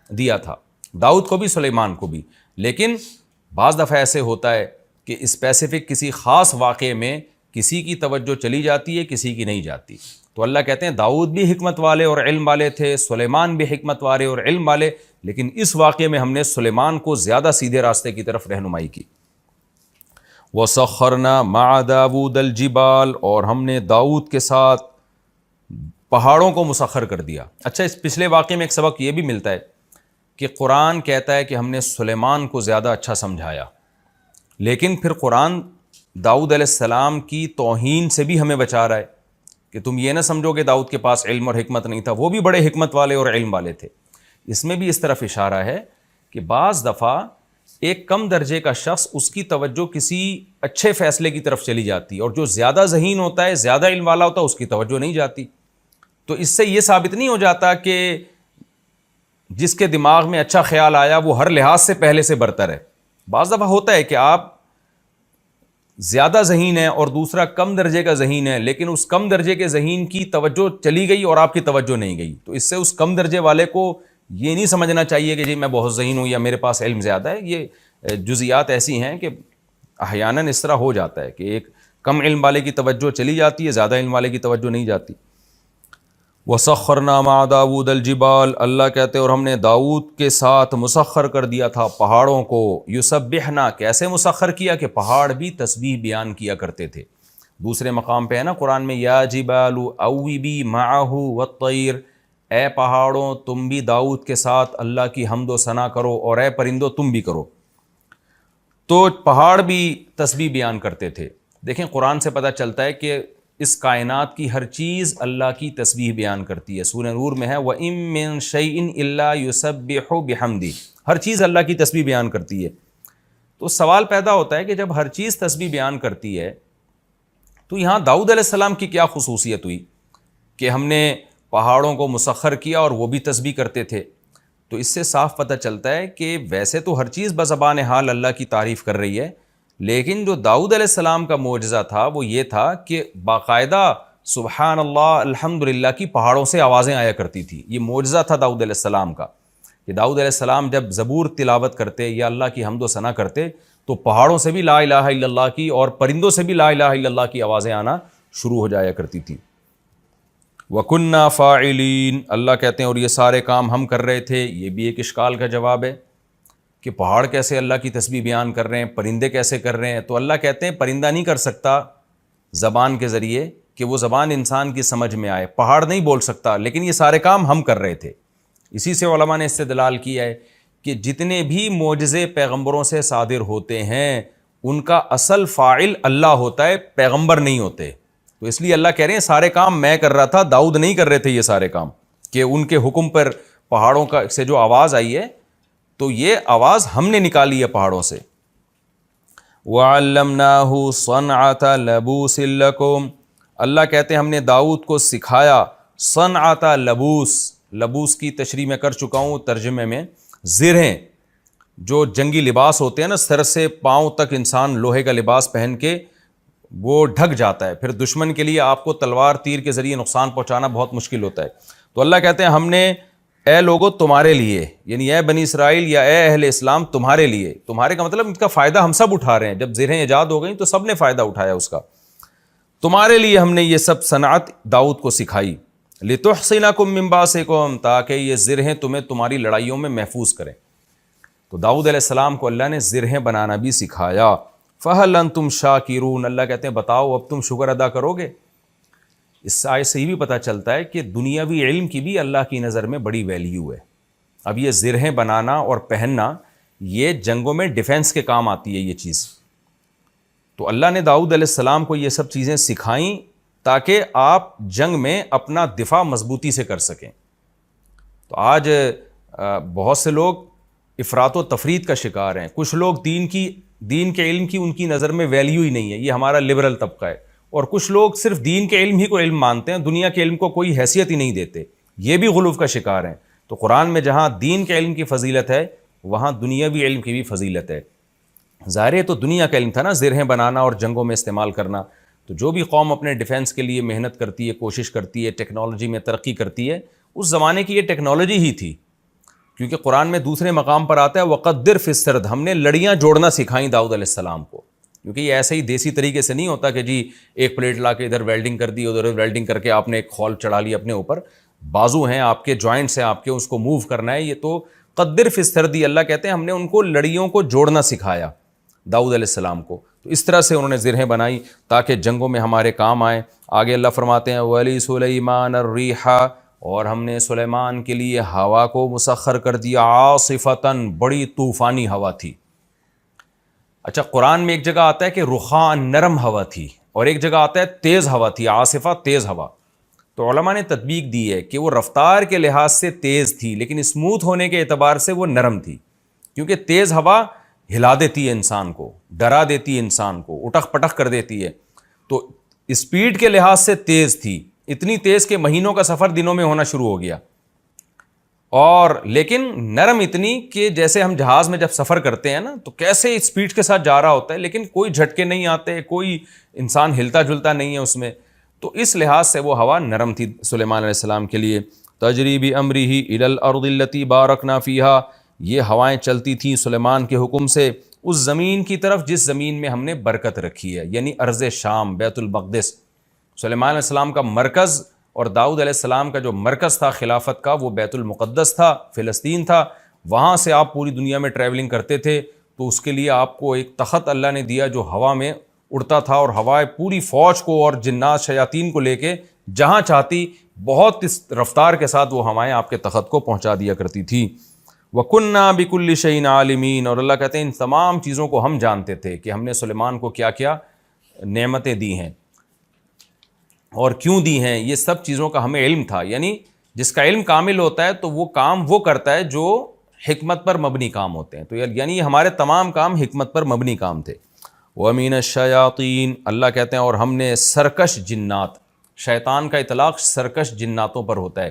دیا تھا، داؤد کو بھی سلیمان کو بھی. لیکن بعض دفعہ ایسے ہوتا ہے کہ اسپیسیفک کسی خاص واقعے میں کسی کی توجہ چلی جاتی ہے، کسی کی نہیں جاتی. تو اللہ کہتے ہیں داؤد بھی حکمت والے اور علم والے تھے، سلیمان بھی حکمت والے اور علم والے، لیکن اس واقعے میں ہم نے سلیمان کو زیادہ سیدھے راستے کی طرف رہنمائی کی. وَسَخَّرْنَا مَعَ دَاوُودَ الْجِبَالَ، اور ہم نے داؤد کے ساتھ پہاڑوں کو مسخر کر دیا. اچھا، اس پچھلے واقعے میں ایک سبق یہ بھی ملتا ہے کہ قرآن کہتا ہے کہ ہم نے سلیمان کو زیادہ اچھا سمجھایا، لیکن پھر قرآن داؤد علیہ السلام کی توہین سے بھی ہمیں بچا رہا ہے کہ تم یہ نہ سمجھو کہ داؤد کے پاس علم اور حکمت نہیں تھا، وہ بھی بڑے حکمت والے اور علم والے تھے. اس میں بھی اس طرف اشارہ ہے کہ بعض دفعہ ایک کم درجے کا شخص، اس کی توجہ کسی اچھے فیصلے کی طرف چلی جاتی، اور جو زیادہ ذہین ہوتا ہے، زیادہ علم والا ہوتا ہے، اس کی توجہ نہیں جاتی. تو اس سے یہ ثابت نہیں ہو جاتا کہ جس کے دماغ میں اچھا خیال آیا وہ ہر لحاظ سے پہلے سے برتر ہے. بعض دفعہ ہوتا ہے کہ آپ زیادہ ذہین ہیں اور دوسرا کم درجے کا ذہین ہے، لیکن اس کم درجے کے ذہین کی توجہ چلی گئی اور آپ کی توجہ نہیں گئی. تو اس سے اس کم درجے والے کو یہ نہیں سمجھنا چاہیے کہ جی میں بہت ذہین ہوں یا میرے پاس علم زیادہ ہے. یہ جزیات ایسی ہیں کہ احیاناً اس طرح ہو جاتا ہے کہ ایک کم علم والے کی توجہ چلی جاتی ہے، زیادہ علم والے کی توجہ نہیں جاتی. وَسَخَّرْنَا مَعَ دَاوُودَ الْجِبَالَ، اللہ کہتے ہیں اور ہم نے داؤد کے ساتھ مسخر کر دیا تھا پہاڑوں کو. یسبحنا، کیسے مسخر کیا کہ پہاڑ بھی تسبیح بیان کیا کرتے تھے. دوسرے مقام پہ ہے نا قرآن میں یا جبال اوبی معہ والطیر، اے پہاڑوں تم بھی داؤد کے ساتھ اللہ کی حمد و ثنا کرو، اور اے پرندوں تم بھی کرو. تو پہاڑ بھی تسبیح بیان کرتے تھے. دیکھیں قرآن سے پتہ چلتا ہے کہ اس کائنات کی ہر چیز اللہ کی تسبیح بیان کرتی ہے. سورہ نور میں ہے وَإِن مِّن شَيْءٍ إِلَّا يُسَبِّحُ بِحَمْدِهِ، ہر چیز اللہ کی تسبیح بیان کرتی ہے. تو سوال پیدا ہوتا ہے کہ جب ہر چیز تسبیح بیان کرتی ہے تو یہاں داؤد علیہ السلام کی کیا خصوصیت ہوئی کہ ہم نے پہاڑوں کو مسخر کیا اور وہ بھی تسبیح کرتے تھے. تو اس سے صاف پتہ چلتا ہے کہ ویسے تو ہر چیز بزبان حال اللہ کی تعریف کر رہی ہے، لیکن جو داؤد علیہ السلام کا معجزہ تھا وہ یہ تھا کہ باقاعدہ سبحان اللہ الحمدللہ کی پہاڑوں سے آوازیں آیا کرتی تھی. یہ معجزہ تھا داؤد علیہ السلام کا کہ داؤد علیہ السلام جب زبور تلاوت کرتے یا اللہ کی حمد و ثنا کرتے تو پہاڑوں سے بھی لا الہ الا اللہ کی اور پرندوں سے بھی لا الہ الا اللہ کی آوازیں آنا شروع ہو جایا کرتی تھیں. وَكُنَّا فَاعِلِينَ، اللہ کہتے ہیں اور یہ سارے کام ہم کر رہے تھے. یہ بھی ایک اشکال کا جواب ہے کہ پہاڑ کیسے اللہ کی تسبیح بیان کر رہے ہیں، پرندے کیسے کر رہے ہیں؟ تو اللہ کہتے ہیں پرندہ نہیں کر سکتا زبان کے ذریعے کہ وہ زبان انسان کی سمجھ میں آئے، پہاڑ نہیں بول سکتا، لیکن یہ سارے کام ہم کر رہے تھے. اسی سے علماء نے استدلال کیا ہے کہ جتنے بھی معجزے پیغمبروں سے صادر ہوتے ہیں ان کا اصل فاعل اللہ ہوتا ہے، پیغمبر نہیں ہوتے. تو اس لیے اللہ کہہ رہے ہیں سارے کام میں کر رہا تھا، داؤد نہیں کر رہے تھے یہ سارے کام، کہ ان کے حکم پر پہاڑوں کا سے جو آواز آئی ہے تو یہ آواز ہم نے نکالی ہے پہاڑوں سے. وَعَلَّمْنَاهُ صَنْعَةَ لَبُوسٍ لَكُمْ، اللہ کہتے ہیں ہم نے داؤد کو سکھایا صنعۃ لبوس. لبوس کی تشریح میں کر چکا ہوں ترجمے میں. زرہیں جو جنگی لباس ہوتے ہیں نا، سر سے پاؤں تک انسان لوہے کا لباس پہن کے وہ ڈھک جاتا ہے، پھر دشمن کے لیے آپ کو تلوار تیر کے ذریعے نقصان پہنچانا بہت مشکل ہوتا ہے. تو اللہ کہتے ہیں ہم نے اے لوگو تمہارے لیے، یعنی اے بنی اسرائیل یا اے اہل اسلام تمہارے لیے، تمہارے کا مطلب ان کا فائدہ ہم سب اٹھا رہے ہیں. جب زرہیں ایجاد ہو گئیں تو سب نے فائدہ اٹھایا اس کا. تمہارے لیے ہم نے یہ سب صنعت داؤد کو سکھائی. لِتُحْصِنَكُم مِّن بَأْسِكُم، تاکہ یہ زرہیں تمہیں تمہاری لڑائیوں میں محفوظ کریں. تو داؤد علیہ السلام کو اللہ نے زرہیں بنانا بھی سکھایا. فَهَلْ أَنْتُمْ شَاكِرُونَ، اللہ کہتے ہیں بتاؤ اب تم شکر ادا کرو گے. اس آیت سے یہ بھی پتہ چلتا ہے کہ دنیاوی علم کی بھی اللہ کی نظر میں بڑی ویلیو ہے. اب یہ زرہیں بنانا اور پہننا یہ جنگوں میں ڈیفنس کے کام آتی ہے یہ چیز. تو اللہ نے داؤد علیہ السلام کو یہ سب چیزیں سکھائیں تاکہ آپ جنگ میں اپنا دفاع مضبوطی سے کر سکیں. تو آج بہت سے لوگ افراط و تفرید کا شکار ہیں. کچھ لوگ دین کے علم کی ان کی نظر میں ویلیو ہی نہیں ہے، یہ ہمارا لبرل طبقہ ہے. اور کچھ لوگ صرف دین کے علم ہی کو علم مانتے ہیں، دنیا کے علم کو کوئی حیثیت ہی نہیں دیتے. یہ بھی غلو کا شکار ہیں. تو قرآن میں جہاں دین کے علم کی فضیلت ہے وہاں دنیاوی علم کی بھی فضیلت ہے. ظاہر ہے تو دنیا کا علم تھا نا، زرہیں بنانا اور جنگوں میں استعمال کرنا. تو جو بھی قوم اپنے ڈیفنس کے لیے محنت کرتی ہے، کوشش کرتی ہے، ٹیکنالوجی میں ترقی کرتی ہے، اس زمانے کی یہ ٹیکنالوجی ہی تھی. کیونکہ قرآن میں دوسرے مقام پر آتا ہے وَقَدِّرْ فِي السَّرْدِ، ہم نے لڑیاں جوڑنا سکھائیں داؤد علیہ السلام کو. کیونکہ یہ ایسے ہی دیسی طریقے سے نہیں ہوتا کہ جی ایک پلیٹ لا کے ادھر ویلڈنگ کر دی، ادھر ویلڈنگ کر کے آپ نے ایک خول چڑھا لی اپنے اوپر. بازو ہیں آپ کے، جوائنٹس ہیں آپ کے، اس کو موو کرنا ہے. یہ تو قدر فی السرد، اللہ کہتے ہیں ہم نے ان کو لڑیوں کو جوڑنا سکھایا داؤد علیہ السلام کو. تو اس طرح سے انہوں نے زرہیں بنائی تاکہ جنگوں میں ہمارے کام آئیں. آگے اللہ فرماتے ہیں وَلِي سُلَيْمَانَ الرِّيحَ، اور ہم نے سلیمان کے لیے ہوا کو مسخر کر دیا عاصفتاً، بڑی طوفانی ہوا تھی. اچھا قرآن میں ایک جگہ آتا ہے کہ رخان نرم ہوا تھی، اور ایک جگہ آتا ہے تیز ہوا تھی، عاصفہ تیز ہوا. تو علماء نے تطبیق دی ہے کہ وہ رفتار کے لحاظ سے تیز تھی لیکن اسموتھ ہونے کے اعتبار سے وہ نرم تھی. کیونکہ تیز ہوا ہلا دیتی ہے انسان کو، ڈرا دیتی ہے انسان کو، اٹک پٹک کر دیتی ہے. تو اسپیڈ کے لحاظ سے تیز تھی، اتنی تیز کہ مہینوں کا سفر دنوں میں ہونا شروع ہو گیا. اور لیکن نرم اتنی کہ جیسے ہم جہاز میں جب سفر کرتے ہیں نا تو کیسے اسپیڈ کے ساتھ جا رہا ہوتا ہے لیکن کوئی جھٹکے نہیں آتے، کوئی انسان ہلتا جلتا نہیں ہے اس میں. تو اس لحاظ سے وہ ہوا نرم تھی سلیمان علیہ السلام کے لیے. تجری بامرہ الی الارض التی بارکنا فیہا، یہ ہوائیں چلتی تھیں سلیمان کے حکم سے اس زمین کی طرف جس زمین میں ہم نے برکت رکھی ہے، یعنی ارض شام، بیت المقدس. سلیمان علیہ السلام کا مرکز اور داؤد علیہ السلام کا جو مرکز تھا خلافت کا وہ بیت المقدس تھا، فلسطین تھا. وہاں سے آپ پوری دنیا میں ٹریولنگ کرتے تھے تو اس کے لیے آپ کو ایک تخت اللہ نے دیا جو ہوا میں اڑتا تھا، اور ہوائیں پوری فوج کو اور جنات شیاطین کو لے کے جہاں چاہتی بہت اس رفتار کے ساتھ وہ ہوائیں آپ کے تخت کو پہنچا دیا کرتی تھی. وَكُنَّا بِكُلِّ شَيْءٍ عَالِمِينَ، اور اللہ کہتے ہیں ان تمام چیزوں کو ہم جانتے تھے کہ ہم نے سلیمان کو کیا کیا نعمتیں دی ہیں اور کیوں دی ہیں. یہ سب چیزوں کا ہمیں علم تھا. یعنی جس کا علم کامل ہوتا ہے تو وہ کام وہ کرتا ہے جو حکمت پر مبنی کام ہوتے ہیں. تو یعنی ہمارے تمام کام حکمت پر مبنی کام تھے. وَمِنَ الشَّيَاطِينَ، اللہ کہتے ہیں اور ہم نے سرکش جنات، شیطان کا اطلاق سرکش جناتوں پر ہوتا ہے.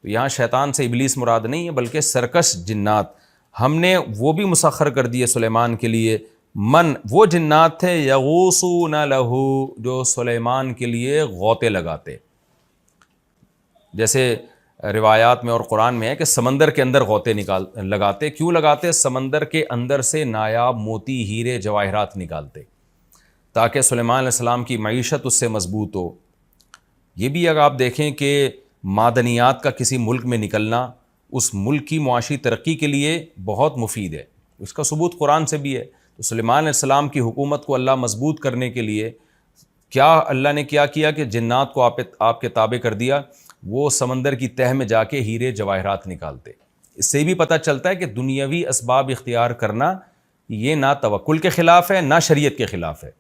تو یہاں شیطان سے ابلیس مراد نہیں ہے بلکہ سرکش جنات ہم نے وہ بھی مسخر کر دیے سلیمان کے لیے من وہ جنات تھے یغوصون لہو جو سلیمان کے لیے غوطے لگاتے. جیسے روایات میں اور قرآن میں ہے کہ سمندر کے اندر غوطے لگاتے. کیوں لگاتے؟ سمندر کے اندر سے نایاب موتی ہیرے جواہرات نکالتے تاکہ سلیمان علیہ السلام کی معیشت اس سے مضبوط ہو. یہ بھی اگر آپ دیکھیں کہ معدنیات کا کسی ملک میں نکلنا اس ملک کی معاشی ترقی کے لیے بہت مفید ہے. اس کا ثبوت قرآن سے بھی ہے. تو سلیمان علیہ السلام کی حکومت کو اللہ مضبوط کرنے کے لیے کیا اللہ نے کیا کہ جنات کو آپ کے تابع کر دیا. وہ سمندر کی تہ میں جا کے ہیرے جواہرات نکالتے. اس سے بھی پتہ چلتا ہے کہ دنیاوی اسباب اختیار کرنا یہ نہ توکل کے خلاف ہے نہ شریعت کے خلاف ہے.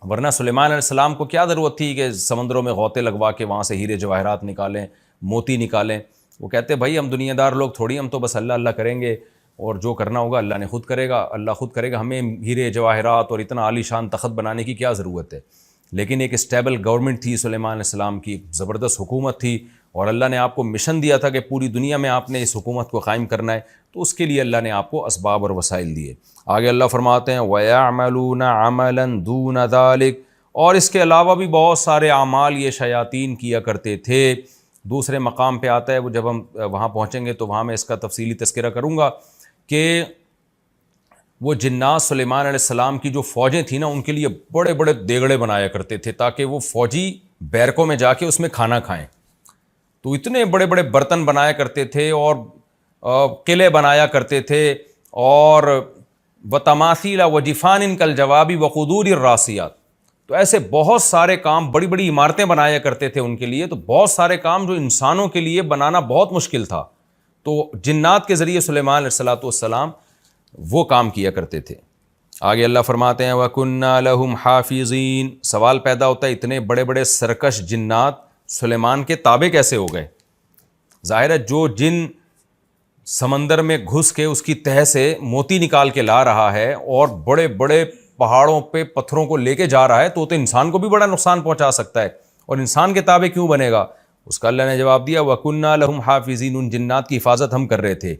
ورنہ سلیمان علیہ السلام کو کیا ضرورت تھی کہ سمندروں میں غوطے لگوا کے وہاں سے ہیرے جواہرات نکالیں، موتی نکالیں. وہ کہتے بھائی ہم دنیا دار لوگ تھوڑی، ہم تو بس اللہ اللہ کریں گے اور جو کرنا ہوگا اللہ نے خود کرے گا، اللہ خود کرے گا. ہمیں ہیرے جواہرات اور اتنا عالی شان تخت بنانے کی کیا ضرورت ہے. لیکن ایک اسٹیبل گورنمنٹ تھی سلیمان علیہ السلام کی، زبردست حکومت تھی، اور اللہ نے آپ کو مشن دیا تھا کہ پوری دنیا میں آپ نے اس حکومت کو قائم کرنا ہے. تو اس کے لیے اللہ نے آپ کو اسباب اور وسائل دیے. آگے اللہ فرماتے ہیں وَيَعْمَلُونَ عَمَلًا دُونَ ذَلِكَ، اور اس کے علاوہ بھی بہت سارے اعمال یہ شیاطین کیا کرتے تھے. دوسرے مقام پہ آتا ہے، وہ جب ہم وہاں پہنچیں گے تو وہاں میں اس کا تفصیلی تذکرہ کروں گا کہ وہ جنات سلیمان علیہ السلام کی جو فوجیں تھیں نا، ان کے لیے بڑے بڑے دیگڑے بنایا کرتے تھے تاکہ وہ فوجی بیرکوں میں جا کے اس میں کھانا کھائیں. تو اتنے بڑے بڑے برتن بنایا کرتے تھے اور قلعے بنایا کرتے تھے، اور وتماثیل وجفان کالجواب وقدور الراسیات. تو ایسے بہت سارے کام، بڑی بڑی عمارتیں بنایا کرتے تھے ان کے لیے. تو بہت سارے کام جو انسانوں کے لیے بنانا بہت مشکل تھا، تو جنات کے ذریعے سلیمان علیہ السلام وہ کام کیا کرتے تھے. آگے اللہ فرماتے ہیں وَكُنَّا لَهُمْ حَافِظِينَ. سوال پیدا ہوتا ہے اتنے بڑے بڑے سرکش جنات سلیمان کے تابع کیسے ہو گئے؟ ظاہر ہے جو جن سمندر میں گھس کے اس کی تہ سے موتی نکال کے لا رہا ہے اور بڑے بڑے پہاڑوں پہ پتھروں کو لے کے جا رہا ہے تو انسان کو بھی بڑا نقصان پہنچا سکتا ہے، اور انسان کے تابع کیوں بنے گا؟ اس کا اللہ نے جواب دیا وَكُنَّا لَهُمْ حَافِظِينَ. ان جنات کی حفاظت ہم کر رہے تھے.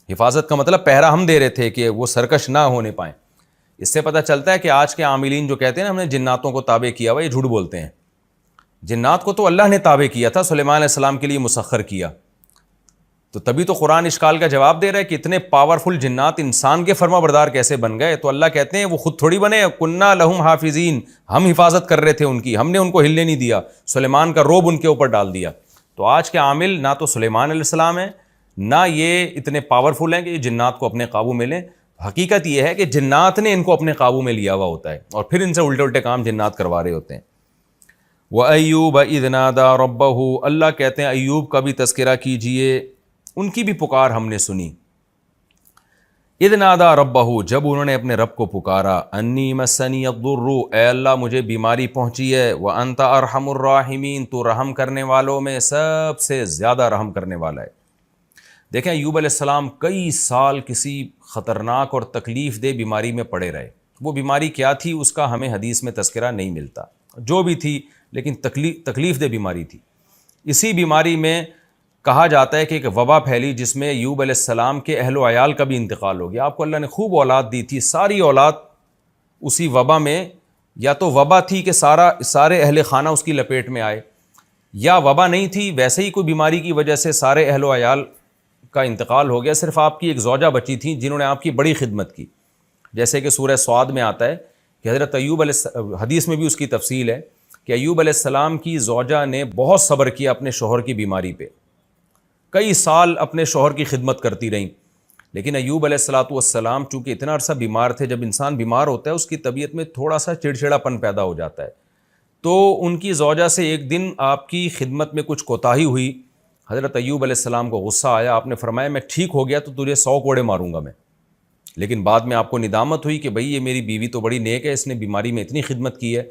حفاظت کا مطلب پہرا ہم دے رہے تھے کہ وہ سرکش نہ ہونے پائیں. اس سے پتہ چلتا ہے کہ آج کے عاملین جو کہتے ہیں نا ہم نے جناتوں کو تابع کیا ہوا، یہ جھوٹ بولتے ہیں. جنات کو تو اللہ نے تابع کیا تھا، سلیمان علیہ السلام کے لیے مسخر کیا. تو تبھی تو قرآن اشکال کا جواب دے رہا ہے کہ اتنے پاورفل جنات انسان کے فرما بردار کیسے بن گئے. تو اللہ کہتے ہیں وہ خود تھوڑی بنے، کنّا لہم حافظین، ہم حفاظت کر رہے تھے ان کی، ہم نے ان کو ہلنے نہیں دیا، سلیمان کا روب ان کے اوپر ڈال دیا. تو آج کے عامل نہ تو سلیمان علیہ السلام ہیں نہ یہ اتنے پاورفل ہیں کہ یہ جنات کو اپنے قابو میں لیں. حقیقت یہ ہے کہ جنات نے ان کو اپنے قابو میں لیا ہوا ہوتا ہے اور پھر ان سے الٹے الٹے کام جنات کروا رہے ہوتے ہیں. وَأَيُّوبَ إِذْ نَادَىٰ رَبَّهُ. اللہ کہتے ہیں ایوب کا بھی تذکرہ کیجئے، ان کی بھی پکار ہم نے سنی. اِذْ نَادَىٰ رَبَّهُ، جب انہوں نے اپنے رب کو پکارا. أَنِّي مَسَّنِيَ الضُّرُّ، اے اللہ مجھے بیماری پہنچی ہے. وَأَنْتَ أَرْحَمُ الرَّاحِمِينَ، تو رحم کرنے والوں میں سب سے زیادہ رحم کرنے والا ہے. دیکھیں ایوب علیہ السلام کئی سال کسی خطرناک اور تکلیف دہ بیماری میں پڑے رہے. وہ بیماری کیا تھی اس کا ہمیں حدیث میں تذکرہ نہیں ملتا، جو بھی تھی لیکن تکلیف دہ بیماری تھی. اسی بیماری میں کہا جاتا ہے کہ ایک وبا پھیلی جس میں ایوب علیہ السلام کے اہل و عیال کا بھی انتقال ہو گیا. آپ کو اللہ نے خوب اولاد دی تھی، ساری اولاد اسی وبا میں، یا تو وبا تھی کہ سارے اہل خانہ اس کی لپیٹ میں آئے، یا وبا نہیں تھی، ویسے ہی کوئی بیماری کی وجہ سے سارے اہل و عیال کا انتقال ہو گیا. صرف آپ کی ایک زوجہ بچی تھیں جنہوں نے آپ کی بڑی خدمت کی. جیسے کہ سورہ صاد میں آتا ہے کہ حضرت ایوب حدیث میں بھی اس کی تفصیل ہے کہ ایوب علیہ السلام کی زوجہ نے بہت صبر کیا اپنے شوہر کی بیماری پہ، کئی سال اپنے شوہر کی خدمت کرتی رہیں. لیکن ایوب علیہ السلام چونکہ اتنا عرصہ بیمار تھے، جب انسان بیمار ہوتا ہے اس کی طبیعت میں تھوڑا سا چڑچڑا پن پیدا ہو جاتا ہے. تو ان کی زوجہ سے ایک دن آپ کی خدمت میں کچھ کوتاہی ہوئی. حضرت ایوب علیہ السلام کو غصہ آیا، آپ نے فرمایا میں ٹھیک ہو گیا تو تجھے 100 کوڑے ماروں گا میں. لیکن بعد میں آپ کو ندامت ہوئی کہ بھئی یہ میری بیوی تو بڑی نیک ہے، اس نے بیماری میں اتنی خدمت کی ہے.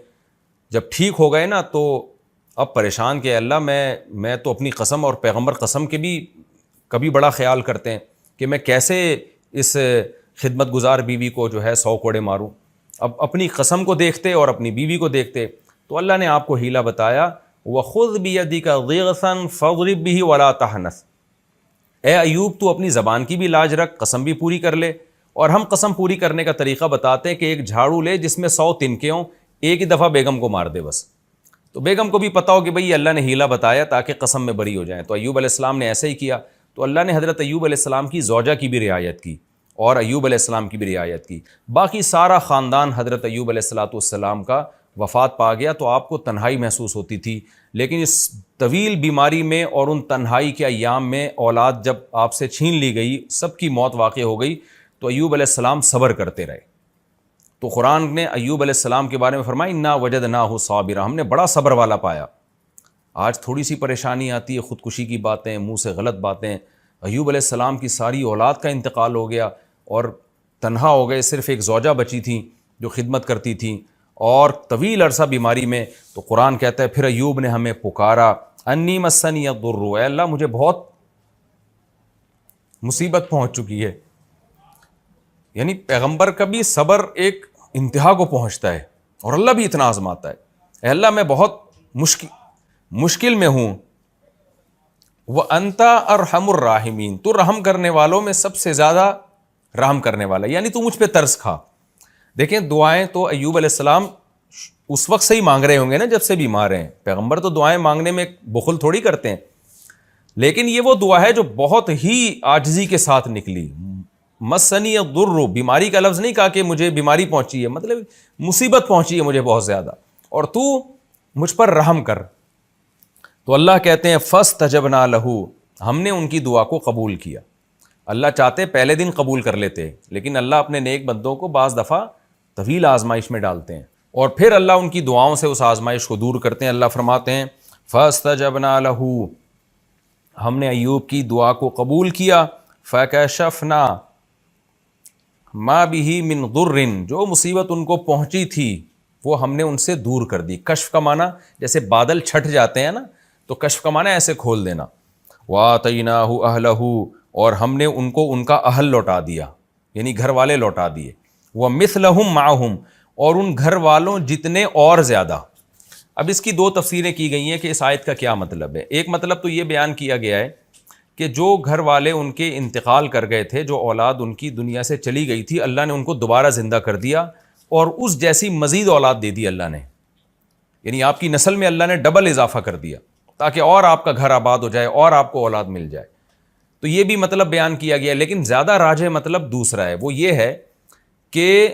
جب ٹھیک ہو گئے نا تو اب پریشان کہ اللہ میں تو اپنی قسم اور پیغمبر قسم کے بھی کبھی بڑا خیال کرتے ہیں کہ میں کیسے اس خدمت گزار بیوی کو جو ہے 100 کوڑے ماروں. اب اپنی قسم کو دیکھتے اور اپنی بیوی کو دیکھتے تو اللہ نے آپ کو حیلہ بتایا وَخُذْ بِيَدِكَ ضِغْثًا فَاضْرِبْ بِهِ وَلَا تَحْنَثْ. اے ایوب تو اپنی زبان کی بھی لاج رکھ، قسم بھی پوری کر لے، اور ہم قسم پوری کرنے کا طریقہ بتاتے ہیں کہ ایک جھاڑو لے جس میں 100 تنکے ہوں، ایک ہی دفعہ بیگم کو مار دے بس. تو بیگم کو بھی پتا ہو کہ بھئی اللہ نے ہیلا بتایا تاکہ قسم میں بری ہو جائیں. تو ایوب علیہ السلام نے ایسے ہی کیا. تو اللہ نے حضرت ایوب علیہ السلام کی زوجہ کی بھی رعایت کی اور ایوب علیہ السلام کی بھی رعایت کی. باقی سارا خاندان حضرت ایوب علیہ السلام کا وفات پا گیا. تو آپ کو تنہائی محسوس ہوتی تھی، لیکن اس طویل بیماری میں اور ان تنہائی کے ایام میں اولاد جب آپ سے چھین لی گئی، سب کی موت واقع ہو گئی، تو ایوب علیہ السلام صبر کرتے رہے. تو قرآن نے ایوب علیہ السلام کے بارے میں فرمایا انا وجدناہ صابرا، ہم نے بڑا صبر والا پایا. آج تھوڑی سی پریشانی آتی ہے، خودکشی کی باتیں، منہ سے غلط باتیں. ایوب علیہ السلام کی ساری اولاد کا انتقال ہو گیا اور تنہا ہو گئے، صرف ایک زوجہ بچی تھیں جو خدمت کرتی تھیں، اور طویل عرصہ بیماری میں. تو قرآن کہتا ہے پھر ایوب نے ہمیں پکارا انی مسنی الضر، اے اللہ مجھے بہت مصیبت پہنچ چکی ہے. یعنی پیغمبر کا بھی صبر ایک انتہا کو پہنچتا ہے اور اللہ بھی اتنا آزماتا ہے. اے اللہ میں بہت مشکل میں ہوں. وَأَنْتَ أَرْحَمُ الرَّاحِمِينَ، تو رحم کرنے والوں میں سب سے زیادہ رحم کرنے والا، یعنی تو مجھ پہ ترس کھا. دیکھیں دعائیں تو ایوب علیہ السلام اس وقت سے ہی مانگ رہے ہوں گے نا جب سے بیمار ہیں. پیغمبر تو دعائیں مانگنے میں بخل تھوڑی کرتے ہیں، لیکن یہ وہ دعا ہے جو بہت ہی عاجزی کے ساتھ نکلی. مسنی الضر، بیماری کا لفظ نہیں کہا کہ مجھے بیماری پہنچی ہے، مطلب مصیبت پہنچی ہے مجھے بہت زیادہ، اور تو مجھ پر رحم کر. تو اللہ کہتے ہیں فاستجبنا لہ، ہم نے ان کی دعا کو قبول کیا. اللہ چاہتے پہلے دن قبول کر لیتے، لیکن اللہ اپنے نیک بندوں کو بعض دفعہ طویل آزمائش میں ڈالتے ہیں اور پھر اللہ ان کی دعاؤں سے اس آزمائش کو دور کرتے ہیں. اللہ فرماتے ہیں فاستجبنا لہ، ہم نے ایوب کی دعا کو قبول کیا. فکشفنا ما بہ من ضر، جو مصیبت ان کو پہنچی تھی وہ ہم نے ان سے دور کر دی. کشف کا معنی جیسے بادل چھٹ جاتے ہیں نا، تو کشف کا معنی ایسے کھول دینا. وَآتَيْنَاهُ أَهْلَهُ، اور ہم نے ان کو ان کا اہل لوٹا دیا، یعنی گھر والے لوٹا دیے. وَمِثْلَهُمْ مَعَهُمْ، اور ان گھر والوں جتنے اور زیادہ. اب اس کی دو تفسیریں کی گئی ہیں کہ اس آیت کا کیا مطلب ہے. ایک مطلب تو یہ بیان کیا گیا ہے کہ جو گھر والے ان کے انتقال کر گئے تھے، جو اولاد ان کی دنیا سے چلی گئی تھی، اللہ نے ان کو دوبارہ زندہ کر دیا اور اس جیسی مزید اولاد دے دی اللہ نے. یعنی آپ کی نسل میں اللہ نے ڈبل اضافہ کر دیا تاکہ اور آپ کا گھر آباد ہو جائے اور آپ کو اولاد مل جائے. تو یہ بھی مطلب بیان کیا گیا، لیکن زیادہ راجح مطلب دوسرا ہے. وہ یہ ہے کہ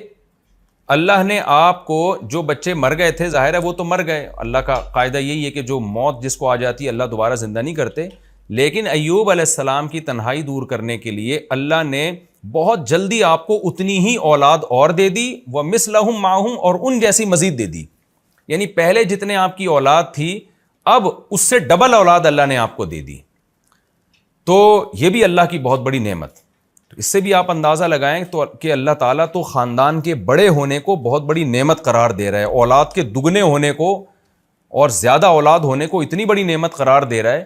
اللہ نے آپ کو، جو بچے مر گئے تھے ظاہر ہے وہ تو مر گئے، اللہ کا قاعدہ یہی ہے کہ جو موت جس کو آ جاتی ہے اللہ دوبارہ زندہ نہیں کرتے. لیکن ایوب علیہ السلام کی تنہائی دور کرنے کے لیے اللہ نے بہت جلدی آپ کو اتنی ہی اولاد اور دے دی. وَمِثْلَهُمْ مَعَهُمْ، اور ان جیسی مزید دے دی. یعنی پہلے جتنے آپ کی اولاد تھی اب اس سے ڈبل اولاد اللہ نے آپ کو دے دی. تو یہ بھی اللہ کی بہت بڑی نعمت. تو اس سے بھی آپ اندازہ لگائیں تو کہ اللہ تعالیٰ تو خاندان کے بڑے ہونے کو بہت بڑی نعمت قرار دے رہا ہے، اولاد کے دگنے ہونے کو اور زیادہ اولاد ہونے کو اتنی بڑی نعمت قرار دے رہا ہے